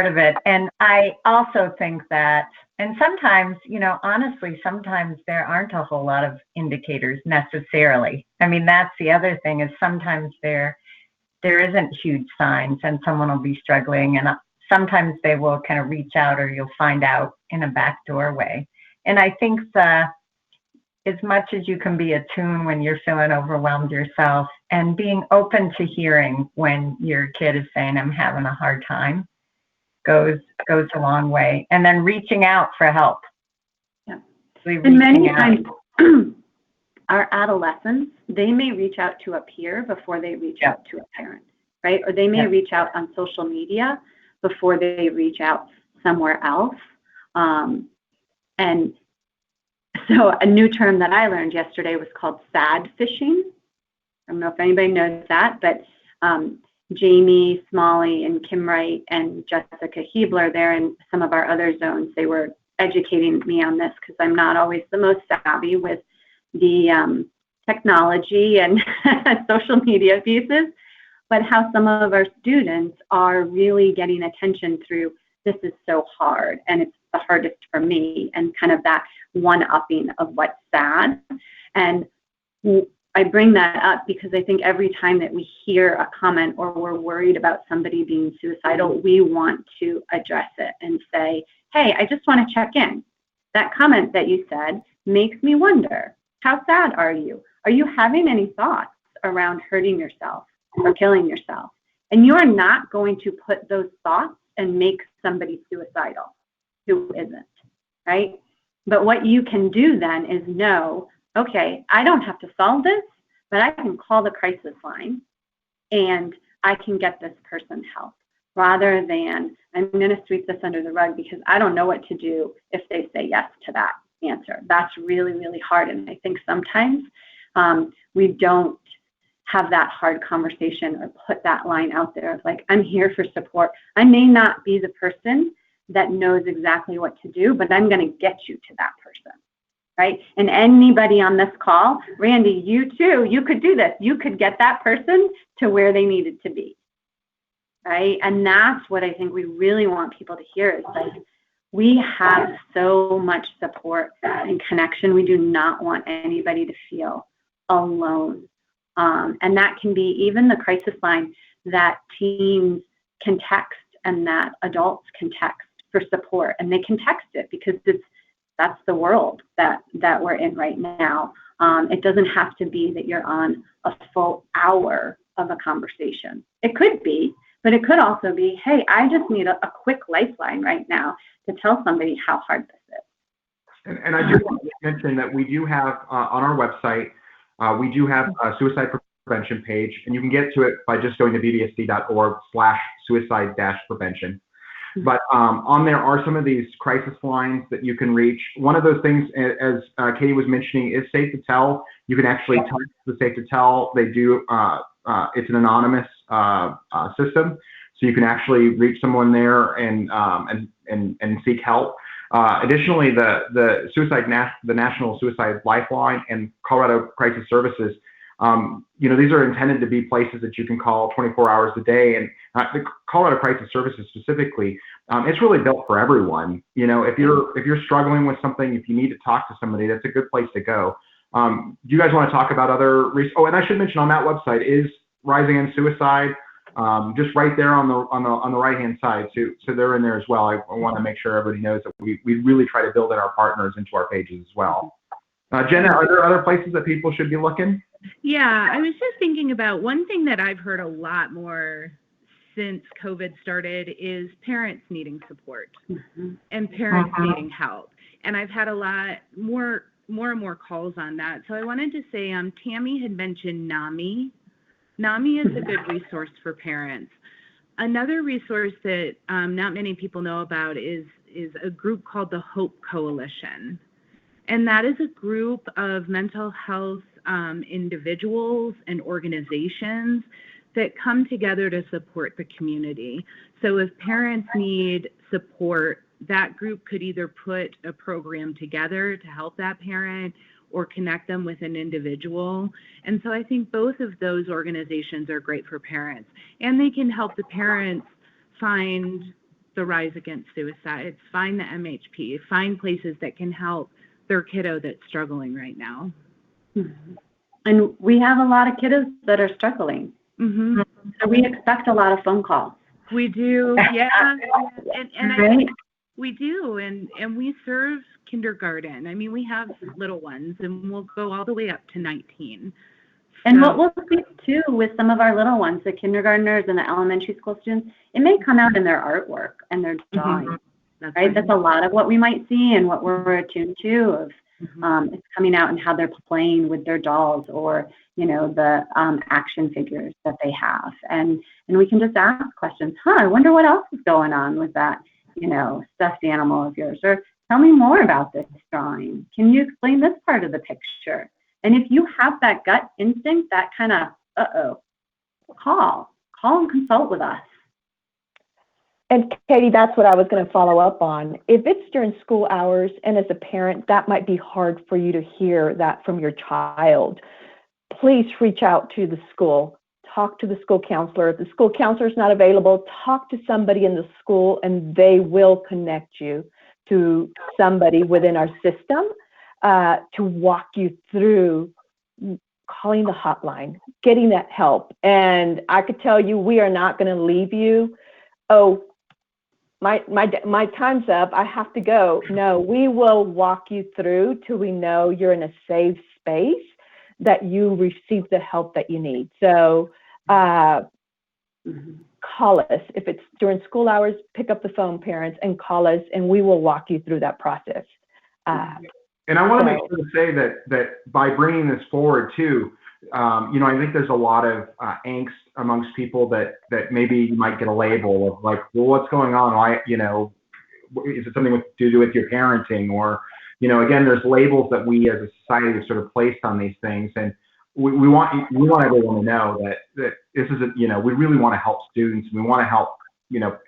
of it. And I also think that, and sometimes, you know, honestly, sometimes there aren't a whole lot of indicators necessarily. I mean, that's the other thing, is sometimes there isn't huge signs and someone will be struggling, and sometimes they will kind of reach out, or you'll find out in a back doorway. And I think as much as you can be attuned when you're feeling overwhelmed yourself, and being open to hearing when your kid is saying, I'm having a hard time, goes a long way. And then reaching out for help. Yeah. And many times our adolescents, they may reach out to a peer before they reach out to a parent, right? Or they may reach out on social media before they reach out somewhere else. And so a new term that I learned yesterday was called sad fishing. I don't know if anybody knows that, but Jamie Smalley and Kim Wright and Jessica Hebler there and some of our other zones, they were educating me on this because I'm not always the most savvy with the technology and social media pieces. but how some of our students are really getting attention through, this is so hard and it's the hardest for me, and kind of that one-upping of what's sad. And I bring that up because I think every time that we hear a comment or we're worried about somebody being suicidal, we want to address it and say, hey, I just want to check in. That comment that you said makes me wonder, how sad are you? Are you having any thoughts around hurting yourself or killing yourself? And you are not going to put those thoughts and make somebody suicidal who isn't, right? But what you can do then is know, okay, I don't have to solve this, but I can call the crisis line and I can get this person help, rather than I'm going to sweep this under the rug because I don't know what to do if they say yes to that answer. That's really, really hard. And I think sometimes we don't have that hard conversation or put that line out there of like, I'm here for support. I may not be the person that knows exactly what to do, but I'm going to get you to that person, right? And anybody on this call, Randy, you too, you could do this. You could get that person to where they needed to be, right? And that's what I think we really want people to hear is like, we have so much support and connection. We do not want anybody to feel alone. And that can be even the crisis line that teens can text and that adults can text for support, and they can text it because that's the world that we're in right now. It doesn't have to be that you're on a full hour of a conversation. It could be, but it could also be, hey, I just need a quick lifeline right now to tell somebody how hard this is. And I do want to mention that we do have on our website, we do have a suicide prevention page, and you can get to it by just going to bvsd.org/suicide-prevention. But on there are some of these crisis lines that you can reach. One of those things, as Katie was mentioning, is Safe to Tell. You can actually text the Safe to Tell. They do, it's an anonymous system, so you can actually reach someone there and seek help. Additionally, the National Suicide Lifeline and Colorado Crisis Services, these are intended to be places that you can call 24 hours a day. And the Colorado Crisis Services specifically, it's really built for everyone. If you're struggling with something, if you need to talk to somebody, that's a good place to go. Do you guys want to talk about other and I should mention on that website is Rising in Suicide, just right there on the right hand side. So they're in there as well. I want to make sure everybody knows that we really try to build in our partners into our pages as well. Jenna, are there other places that people should be looking? Yeah, I was just thinking about one thing that I've heard a lot more since COVID started is parents needing support and parents needing help. And I've had a lot more and more calls on that. So I wanted to say, Tammy had mentioned NAMI. NAMI is a good resource for parents. Another resource that not many people know about is a group called the Hope Coalition. And that is a group of mental health individuals and organizations that come together to support the community. So if parents need support, that group could either put a program together to help that parent or connect them with an individual. And so I think both of those organizations are great for parents. And they can help the parents find the Rise Against Suicide, find the MHP, find places that can help their kiddo that's struggling right now. And we have a lot of kiddos that are struggling. So we expect a lot of phone calls. We do, yeah. And I think we do, and we serve kindergarten. I mean, we have little ones, and we'll go all the way up to 19. And what we'll see too with some of our little ones, the kindergartners and the elementary school students, it may come out in their artwork and their drawing. Right? That's a lot of what we might see and what we're attuned to of it's coming out in how they're playing with their dolls or, the action figures that they have. And we can just ask questions. I wonder what else is going on with that, stuffed animal of yours. Or tell me more about this drawing. Can you explain this part of the picture? And if you have that gut instinct, that kind of, call and consult with us. And Katie, that's what I was going to follow up on. If it's during school hours and as a parent, that might be hard for you to hear that from your child. Please reach out to the school, talk to the school counselor. If the school counselor is not available, talk to somebody in the school, and they will connect you to somebody within our system to walk you through calling the hotline, getting that help. And I could tell you, we are not going to leave you. Oh, my time's up, I have to go. No, we will walk you through till we know you're in a safe space, that you receive the help that you need. So call us. If it's during school hours, pick up the phone, parents, and call us, and we will walk you through that process. And I want to make sure to say that by bringing this forward too, I think there's a lot of angst amongst people that maybe you might get a label of like, well, what's going on? Why, is it something to do with your parenting? Or, again, there's labels that we as a society have sort of placed on these things. And we want everyone to know that this is we really want to help students. We want to help,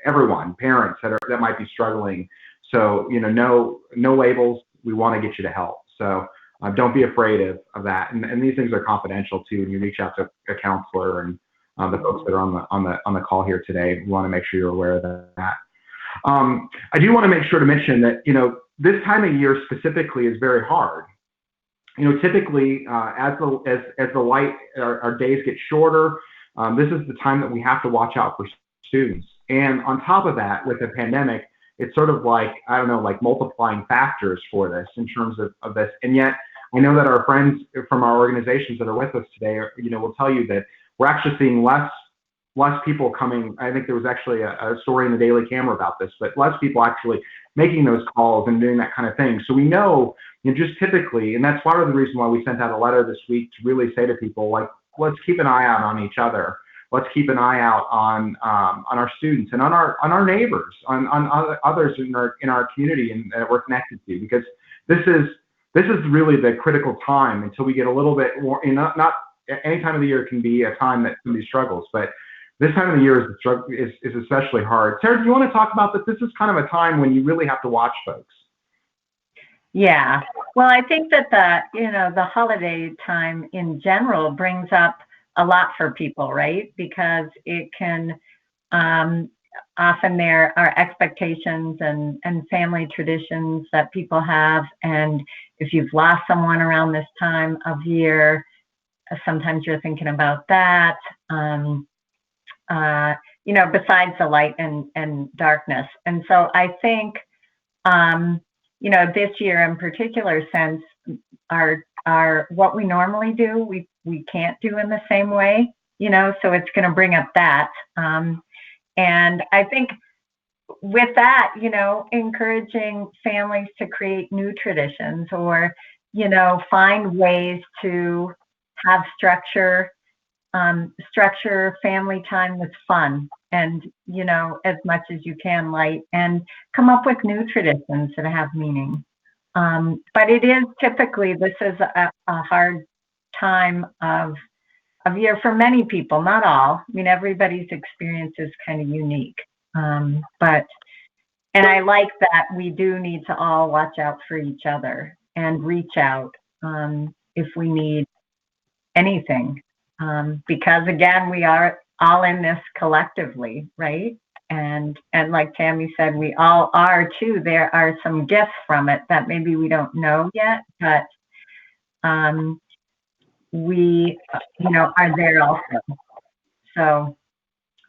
everyone, parents that might be struggling. So, no labels. We want to get you to help. So don't be afraid of that. And these things are confidential too. And you reach out to a counselor and the folks that are on the call here today. We want to make sure you're aware of that. I do want to make sure to mention that, this time of year specifically is very hard. Typically as the light, our days get shorter. This is the time that we have to watch out for students. And on top of that, with the pandemic, it's sort of like, I don't know, like multiplying factors for this in terms of this. And yet I know that our friends from our organizations that are with us today, will tell you that we're actually seeing less people coming. I think there was actually a story in the Daily Camera about this, but less people actually making those calls and doing that kind of thing. So we know, just typically, and that's part of the reason why we sent out a letter this week to really say to people, like, let's keep an eye out on each other. Let's keep an eye out on our students and on our neighbors, on others in our community and that we're connected to, because this is really the critical time until we get a little bit more. Not any time of the year can be a time that can be struggles, but this time of the year is especially hard. Sara, do you want to talk about that? This is kind of a time when you really have to watch folks. Yeah. Well, I think that the holiday time in general brings up a lot for people, right? Because it can, often there are expectations and family traditions that people have. And if you've lost someone around this time of year, sometimes you're thinking about that, besides the light and darkness. And so I think, this year in particular, since our what we normally do, we can't do in the same way, so it's going to bring up that. And I think with that, encouraging families to create new traditions or, find ways to have structure family time with fun and, as much as you can light, and come up with new traditions that have meaning. But it is typically, this is a hard time of year for many people, not all. I mean, everybody's experience is kind of unique. And I like that we do need to all watch out for each other and reach out if we need anything. Because again, we are all in this collectively, right? And like Tammy said, we all are too. There are some gifts from it that maybe we don't know yet, but we, are there also. So.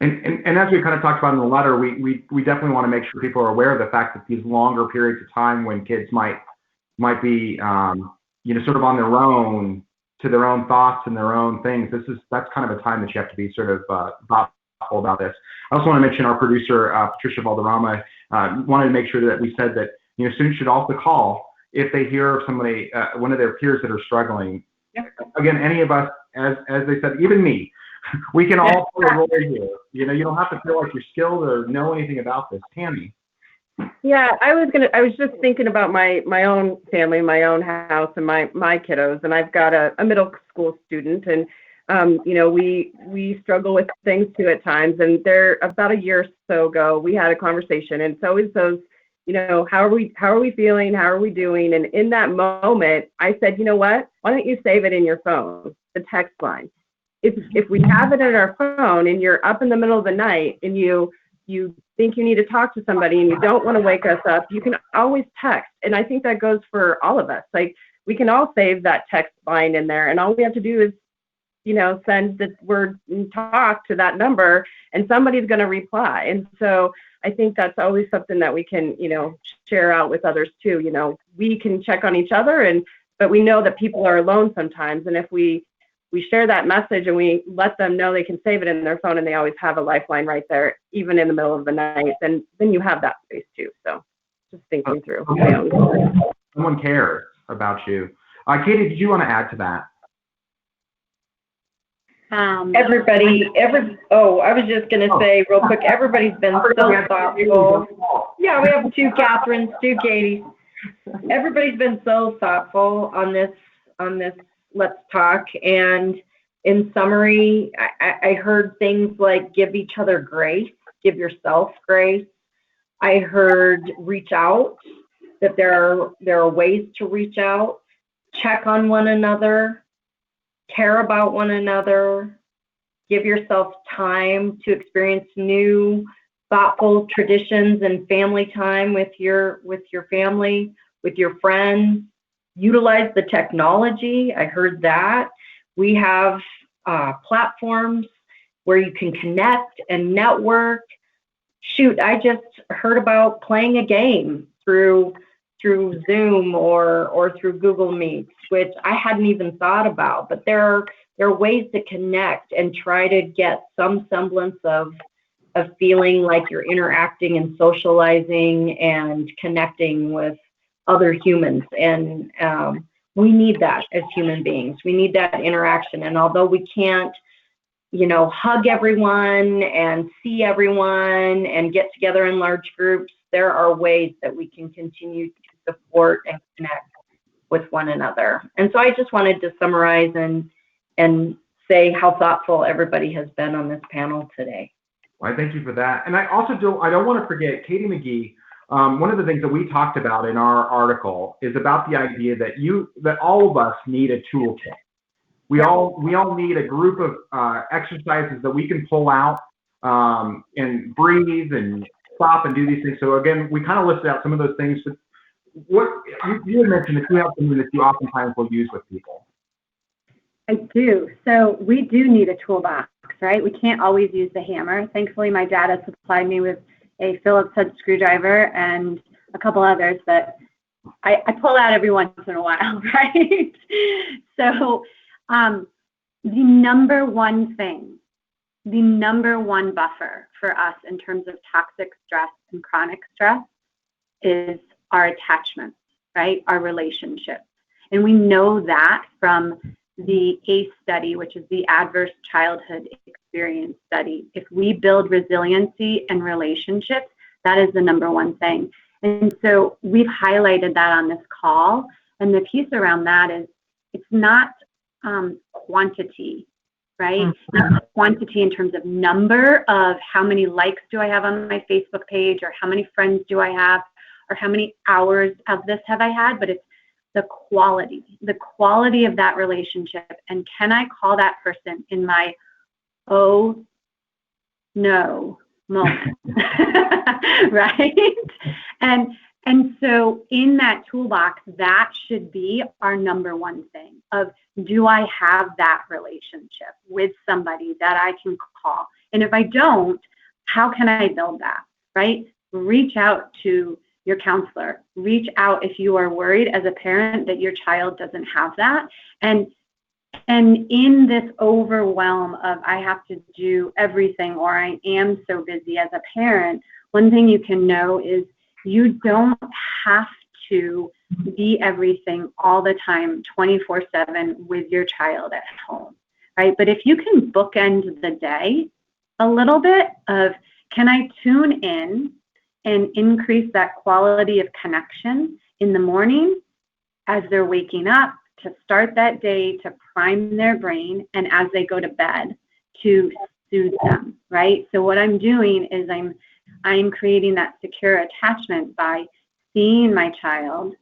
And as we kind of talked about in the letter, we definitely want to make sure people are aware of the fact that these longer periods of time when kids might be, sort of on their own, to their own thoughts and their own things. That's kind of a time that you have to be sort of thoughtful about this. I also want to mention our producer, Patricia Valderrama, wanted to make sure that we said that, students should also call if they hear of somebody, one of their peers that are struggling. Again, any of us, as they said, even me, we can all play a role here. You don't have to feel like you're skilled or know anything about this. Tammy. Yeah, I was just thinking about my own family, my own house, and my kiddos, and I've got a middle school student, and we struggle with things too at times. And there, about a year or so ago, we had a conversation, and it's always those, how are we feeling, how are we doing? And in that moment, I said, you know what? Why don't you save it in your phone, the text line? if we have it at our phone and you're up in the middle of the night and you think you need to talk to somebody and you don't want to wake us up, you can always text. And I think that goes for all of us. Like, we can all save that text line in there, and all we have to do is, send the word and talk to that number, and somebody's going to reply. And so I think that's always something that we can, share out with others too. We can check on each other, but we know that people are alone sometimes. And if we share that message and we let them know they can save it in their phone and they always have a lifeline right there, even in the middle of the night, then you have that space too. So just thinking through. Someone cares about you. Katie, did you want to add to that? I was just going to say real quick, everybody's been so thoughtful. Yeah, we have 2 Kathryns, 2 Katies. Everybody's been so thoughtful on this Let's Talk. And in summary, I heard things like give each other grace, give yourself grace. I heard reach out, that there are ways to reach out, check on one another, care about one another, give yourself time to experience new thoughtful traditions and family time with your family, with your friends. Utilize the technology. I heard that. We have platforms where you can connect and network. Shoot, I just heard about playing a game through Zoom or through Google Meets, which I hadn't even thought about. But there are ways to connect and try to get some semblance of feeling like you're interacting and socializing and connecting with other humans. And we need that as human beings. We need that interaction. And although we can't, hug everyone and see everyone and get together in large groups, there are ways that we can continue to support and connect with one another. And so I just wanted to summarize and say how thoughtful everybody has been on this panel today. Well, I thank you for that. And I don't want to forget Katie McGee. One of the things that we talked about in our article is about the idea that all of us need a toolkit. We all need a group of exercises that we can pull out and breathe and stop and do these things. So again, we kind of listed out some of those things. But what you had mentioned that you have something that you oftentimes will use with people. I do. So we do need a toolbox, right? We can't always use the hammer. Thankfully, my dad has supplied me with a Phillips head screwdriver and a couple others that I pull out every once in a while, right? So the number one buffer for us in terms of toxic stress and chronic stress is our attachments, right? Our relationships. And we know that from the ACE study, which is the Adverse Childhood Experience Study. If we build resiliency and relationships, that is the number one thing. And so we've highlighted that on this call. And the piece around that is it's not quantity, right? Mm-hmm. Not quantity in terms of number of how many likes do I have on my Facebook page, or how many friends do I have, or how many hours of this have I had, but it's the quality of that relationship. And can I call that person in my oh no moment, right? And so in that toolbox, that should be our number one thing of, do I have that relationship with somebody that I can call? And if I don't, how can I build that, right? Reach out to your counselor. Reach out if you are worried as a parent that your child doesn't have that. And in this overwhelm of I have to do everything, or I am so busy as a parent, one thing you can know is you don't have to be everything all the time, 24/7 with your child at home, right? But if you can bookend the day a little bit of, can I tune in and increase that quality of connection in the morning as they're waking up, to start that day, to prime their brain, and as they go to bed, to soothe them, right? So what I'm doing is I'm creating that secure attachment by seeing my child,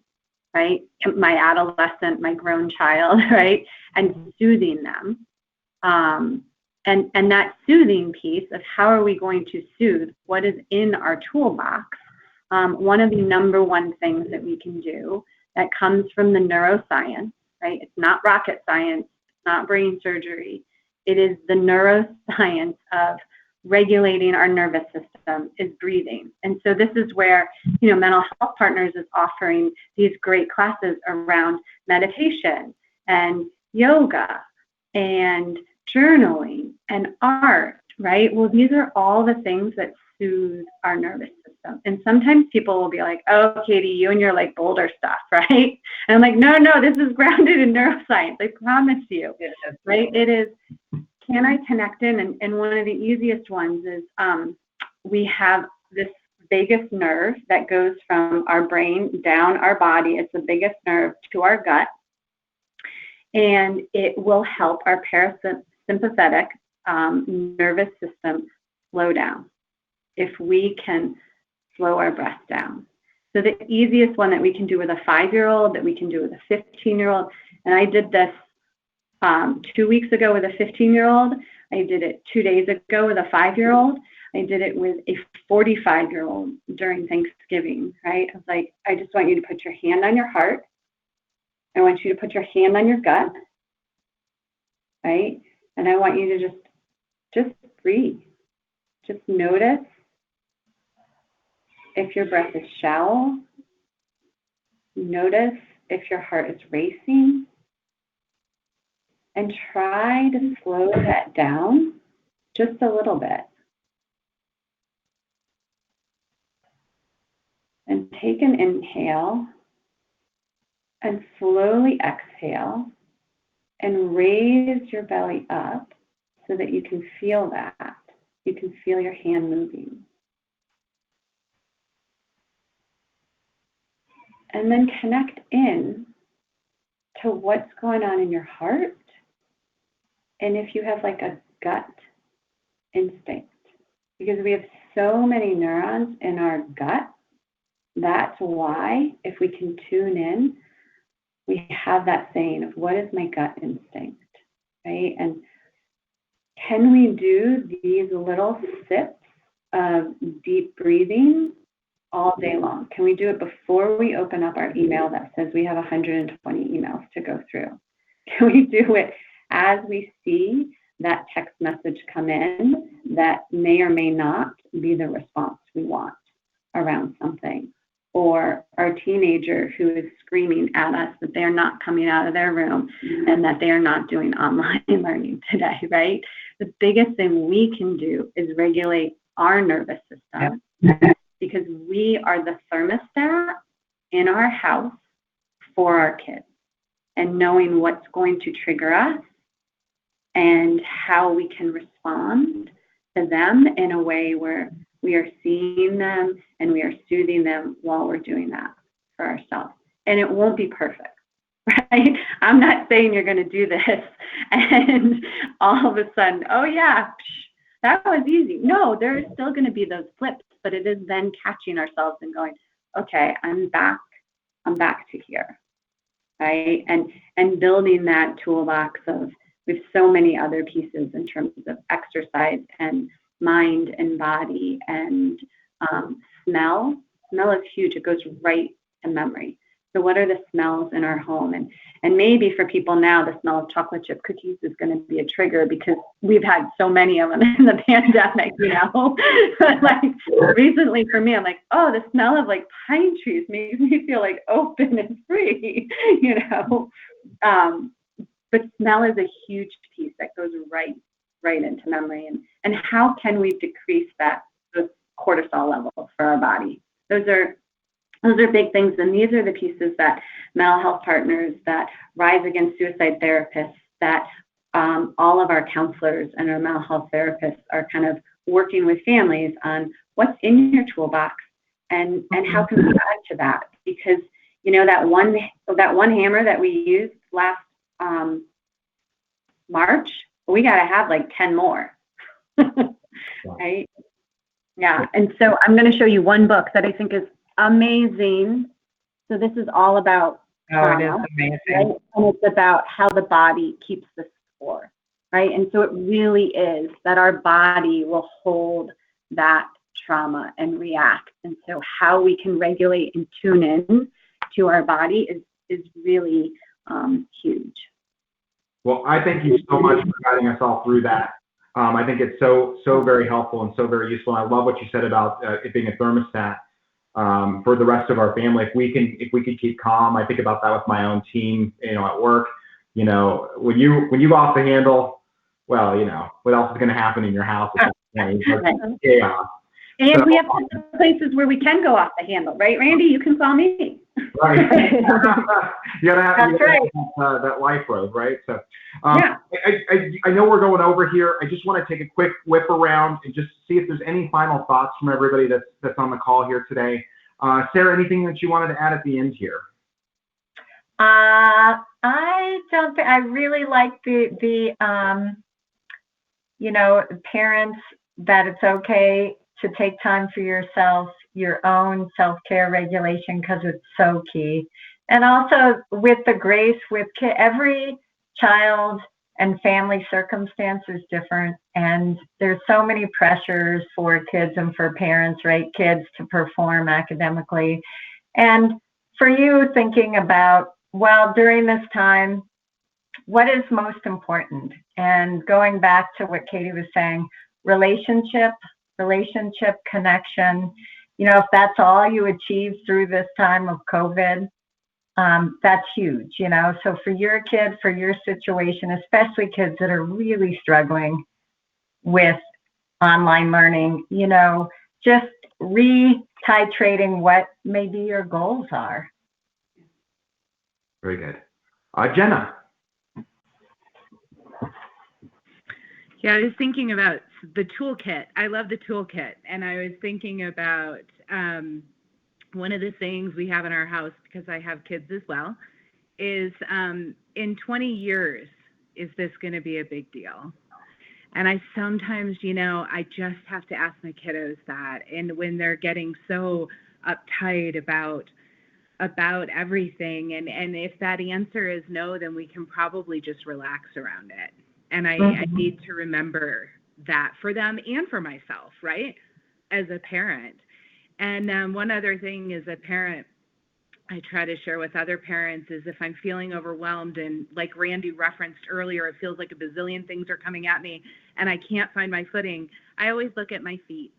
right? My adolescent, my grown child, right? And soothing them, And that soothing piece of how are we going to soothe what is in our toolbox. One of the number one things that we can do that comes from the neuroscience, right? It's not rocket science, it's not brain surgery. It is the neuroscience of regulating our nervous system, is breathing. And so this is where, Mental Health Partners is offering these great classes around meditation and yoga and journaling and art, right? Well, these are all the things that soothe our nervous system. And sometimes people will be like, oh, Katie, you and your like Boulder stuff, right? And I'm like, no, this is grounded in neuroscience. I promise you, right? It is, can I connect in? And one of the easiest ones is we have this vagus nerve that goes from our brain down our body. It's the biggest nerve to our gut. And it will help our parasympathetic nervous system slow down if we can slow our breath down. So the easiest one that we can do with a 5-year-old, that we can do with a 15-year-old, and I did this 2 weeks ago with a 15-year-old. I did it 2 days ago with a 5-year-old. I did it with a 45-year-old during Thanksgiving, right? I was like, I just want you to put your hand on your heart. I want you to put your hand on your gut, right? And I want you to just breathe. Just notice if your breath is shallow. Notice if your heart is racing. And try to slow that down just a little bit. And take an inhale and slowly exhale and raise your belly up so that you can feel that. You can feel your hand moving. And then connect in to what's going on in your heart. And if you have like a gut instinct, because we have so many neurons in our gut, that's why if we can tune in, we have that saying of what is my gut instinct, right? And can we do these little sips of deep breathing all day long? Can we do it before we open up our email that says we have 120 emails to go through? Can we do it as we see that text message come in that may or may not be the response we want around something? Or our teenager who is screaming at us that they're not coming out of their room and that they are not doing online learning today, right? The biggest thing we can do is regulate our nervous system because we are the thermostat in our house for our kids, and knowing what's going to trigger us and how we can respond to them in a way where we are seeing them and we are soothing them while we're doing that for ourselves. And it won't be perfect, right? I'm not saying you're going to do this and all of a sudden, oh yeah, that was easy. No, there is still going to be those flips, but it is then catching ourselves and going, okay, I'm back to here, right? And building that toolbox of, with so many other pieces in terms of exercise and mind and body and smell. Smell is huge. It goes right to memory. So what are the smells in our home? And maybe for people now, the smell of chocolate chip cookies is going to be a trigger because we've had so many of them in the pandemic, you know. Like recently for me, I'm like, oh, the smell of like pine trees makes me feel like open and free, you know. But smell is a huge piece that goes right into memory. And how can we decrease those cortisol levels for our body? Those are big things. And these are the pieces that Mental Health Partners, that Rise Against Suicide therapists, that all of our counselors and our mental health therapists are kind of working with families on what's in your toolbox and how can we add to that? Because, you know, that one hammer that we used last March, we got to have like 10 more, right? Yeah. And so I'm going to show you one book that I think is amazing. So this is all about it is amazing. right? And it's about how the body keeps the score, right? And so it really is that our body will hold that trauma and react. And so how we can regulate and tune in to our body is really huge. Well, I thank you so much for guiding us all through that. I think it's so very helpful and so very useful. And I love what you said about it being a thermostat for the rest of our family. If we can keep calm, I think about that with my own team, at work. When you go off the handle, well, what else is going to happen in your house? Yeah. And we have places where we can go off the handle, right, Randy? You can call me. Right. You gotta have that life road, right? So, yeah. I know we're going over here. I just want to take a quick whip around and just see if there's any final thoughts from everybody that's on the call here today. Sara, anything that you wanted to add at the end here? I don't think I really like the parents, that it's okay to take time for yourself, your own self-care regulation, because it's so key. And also with the grace with every child and family circumstance is different, and there's so many pressures for kids and for parents, right? Kids to perform academically. And for you, thinking about, well, during this time, what is most important? And going back to what Katie was saying, relationship connection, if that's all you achieve through this time of COVID, that's huge, So for your kid, for your situation, especially kids that are really struggling with online learning, just re-titrating what maybe your goals are. Very good. Jenna. Yeah, I was thinking about the toolkit. I love the toolkit. And I was thinking about one of the things we have in our house, because I have kids as well, is in 20 years, is this going to be a big deal? And I sometimes, I just have to ask my kiddos that. And when they're getting so uptight about everything, and if that answer is no, then we can probably just relax around it. And I need to remember that for them and for myself, right, as a parent. And one other thing as a parent, I try to share with other parents is if I'm feeling overwhelmed, and like Randy referenced earlier, it feels like a bazillion things are coming at me and I can't find my footing, I always look at my feet.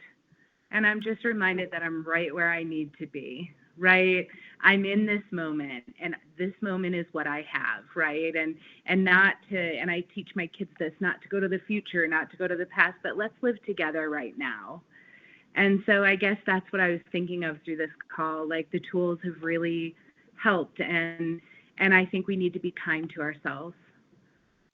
And I'm just reminded that I'm right where I need to be, right? I'm in this moment, and this moment is what I have, right? And not to, and I teach my kids this, not to go to the future, not to go to the past, but let's live together right now. And so I guess that's what I was thinking of through this call. Like, the tools have really helped, and I think we need to be kind to ourselves.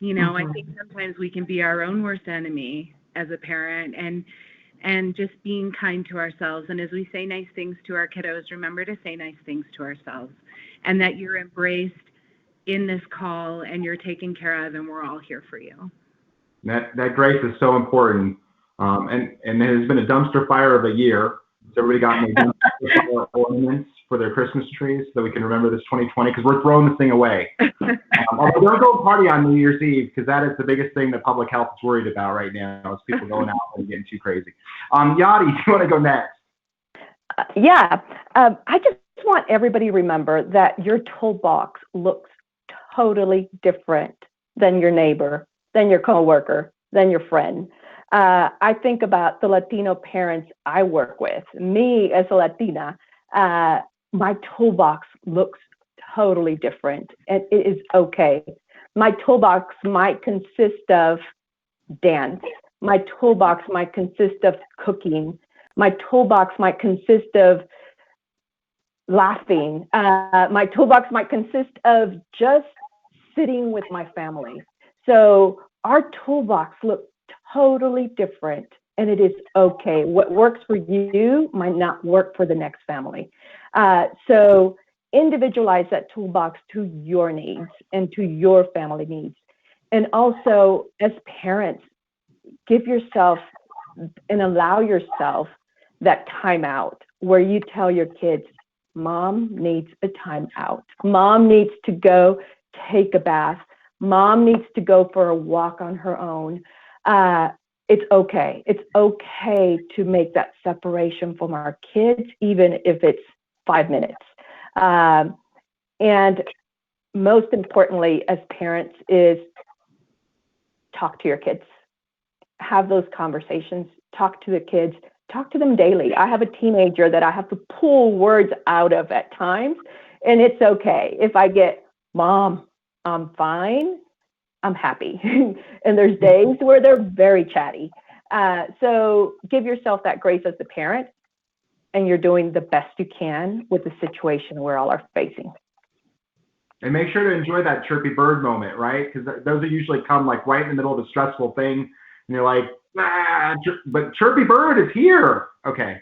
I think sometimes we can be our own worst enemy as a parent, and just being kind to ourselves. And as we say nice things to our kiddos, remember to say nice things to ourselves, and that you're embraced in this call and you're taken care of, and we're all here for you. That grace is so important. And it has been a dumpster fire of a year. So everybody got any dumpster fire ornaments for their Christmas trees so that we can remember this 2020, because we're throwing this thing away. Although don't go party on New Year's Eve, because that is the biggest thing that public health is worried about right now, is people going out and getting too crazy. Yadi, do you want to go next? I just want everybody to remember that your toolbox looks totally different than your neighbor, than your coworker, than your friend. I think about the Latino parents I work with. Me as a Latina, my toolbox looks totally different, and it is okay. My toolbox might consist of dance. My toolbox might consist of cooking. My toolbox might consist of laughing. My toolbox might consist of just sitting with my family. So our toolbox looks totally different, and it is okay. What works for you might not work for the next family. So individualize that toolbox to your needs and to your family needs. And also, as parents, give yourself and allow yourself that time out where you tell your kids, Mom needs a time out. Mom needs to go take a bath. Mom needs to go for a walk on her own. It's okay. It's okay to make that separation from our kids, even if it's 5 minutes. And most importantly, as parents, is talk to your kids. Have those conversations. Talk to the kids. Talk to them daily. I have a teenager that I have to pull words out of at times, and it's okay. If I get, Mom, I'm fine, I'm happy. And there's days where they're very chatty. So give yourself that grace as a parent, and you're doing the best you can with the situation we're all are facing. And make sure to enjoy that chirpy bird moment, right? Because those are usually come like right in the middle of a stressful thing, and you're like, but chirpy bird is here. Okay.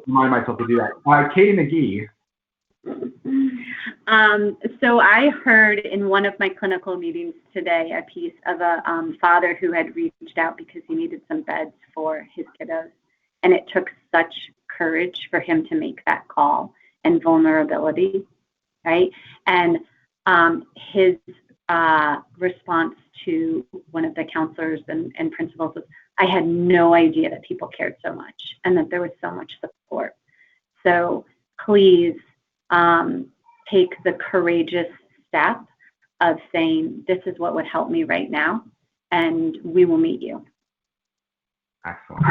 Remind myself to do that. Katie McGee. So I heard in one of my clinical meetings today a piece of a father who had reached out because he needed some beds for his kiddos. And it took such courage for him to make that call, and vulnerability, right? And his response to one of the counselors and principals was, I had no idea that people cared so much and that there was so much support. So please take the courageous step of saying, this is what would help me right now, and we will meet you. Excellent.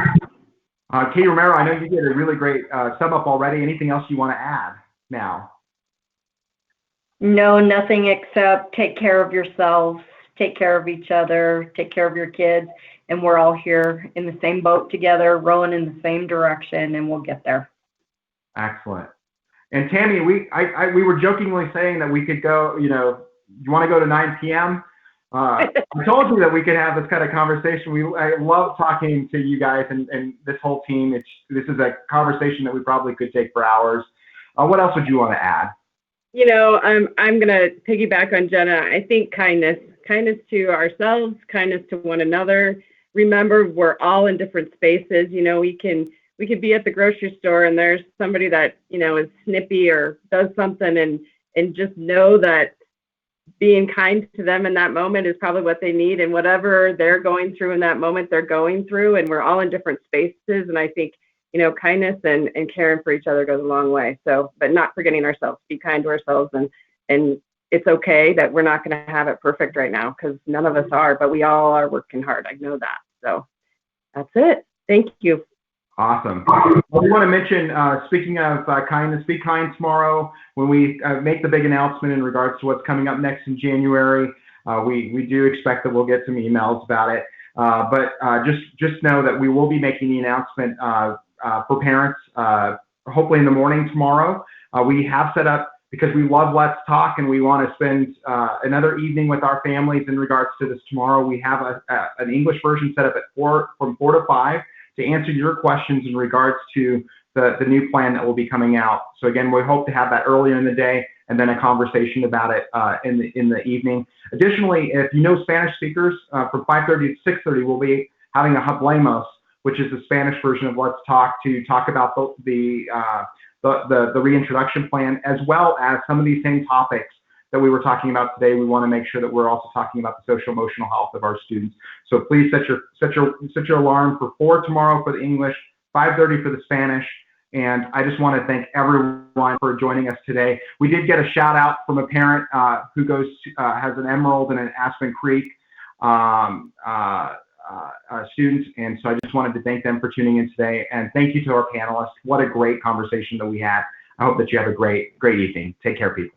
Katie Romero, I know you did a really great sum up already. Anything else you want to add now? No, nothing except take care of yourselves, take care of each other, take care of your kids, and we're all here in the same boat together, rowing in the same direction, and we'll get there. Excellent. And Tammy, we were jokingly saying that we could go, you want to go to 9 p.m.? I told you that we could have this kind of conversation. I love talking to you guys and this whole team. This is a conversation that we probably could take for hours. What else would you want to add? I'm going to piggyback on Jenna. I think kindness to ourselves, kindness to one another. Remember, we're all in different spaces. We could be at the grocery store and there's somebody that, is snippy or does something, and just know that being kind to them in that moment is probably what they need, and whatever they're going through in that moment, they're going through, and we're all in different spaces. And I think, kindness and caring for each other goes a long way. So, but not forgetting ourselves, be kind to ourselves, and it's okay that we're not going to have it perfect right now, because none of us are, but we all are working hard. I know that. So that's it. Thank you. Awesome. Well, we want to mention, speaking of kindness, be kind tomorrow when we make the big announcement in regards to what's coming up next in January. We do expect that we'll get some emails about it, but just know that we will be making the announcement for parents, hopefully in the morning tomorrow. We have set up, because we love Let's Talk and we want to spend another evening with our families in regards to this tomorrow. We have an English version set up at from 4 to 5. To answer your questions in regards to the new plan that will be coming out. So again, we hope to have that earlier in the day and then a conversation about it in the evening. Additionally, if you know Spanish speakers, from 5:30 to 6:30, we'll be having a Hablemos, which is the Spanish version of Let's Talk, to talk about the reintroduction plan, as well as some of these same topics that we were talking about today. We want to make sure that we're also talking about the social emotional health of our students. So please set your alarm for 4 tomorrow for the English, 5:30 for the Spanish. And I just want to thank everyone for joining us today. We did get a shout out from a parent who has an Emerald and an Aspen Creek students. And so I just wanted to thank them for tuning in today. And thank you to our panelists. What a great conversation that we had. I hope that you have a great evening. Take care, people.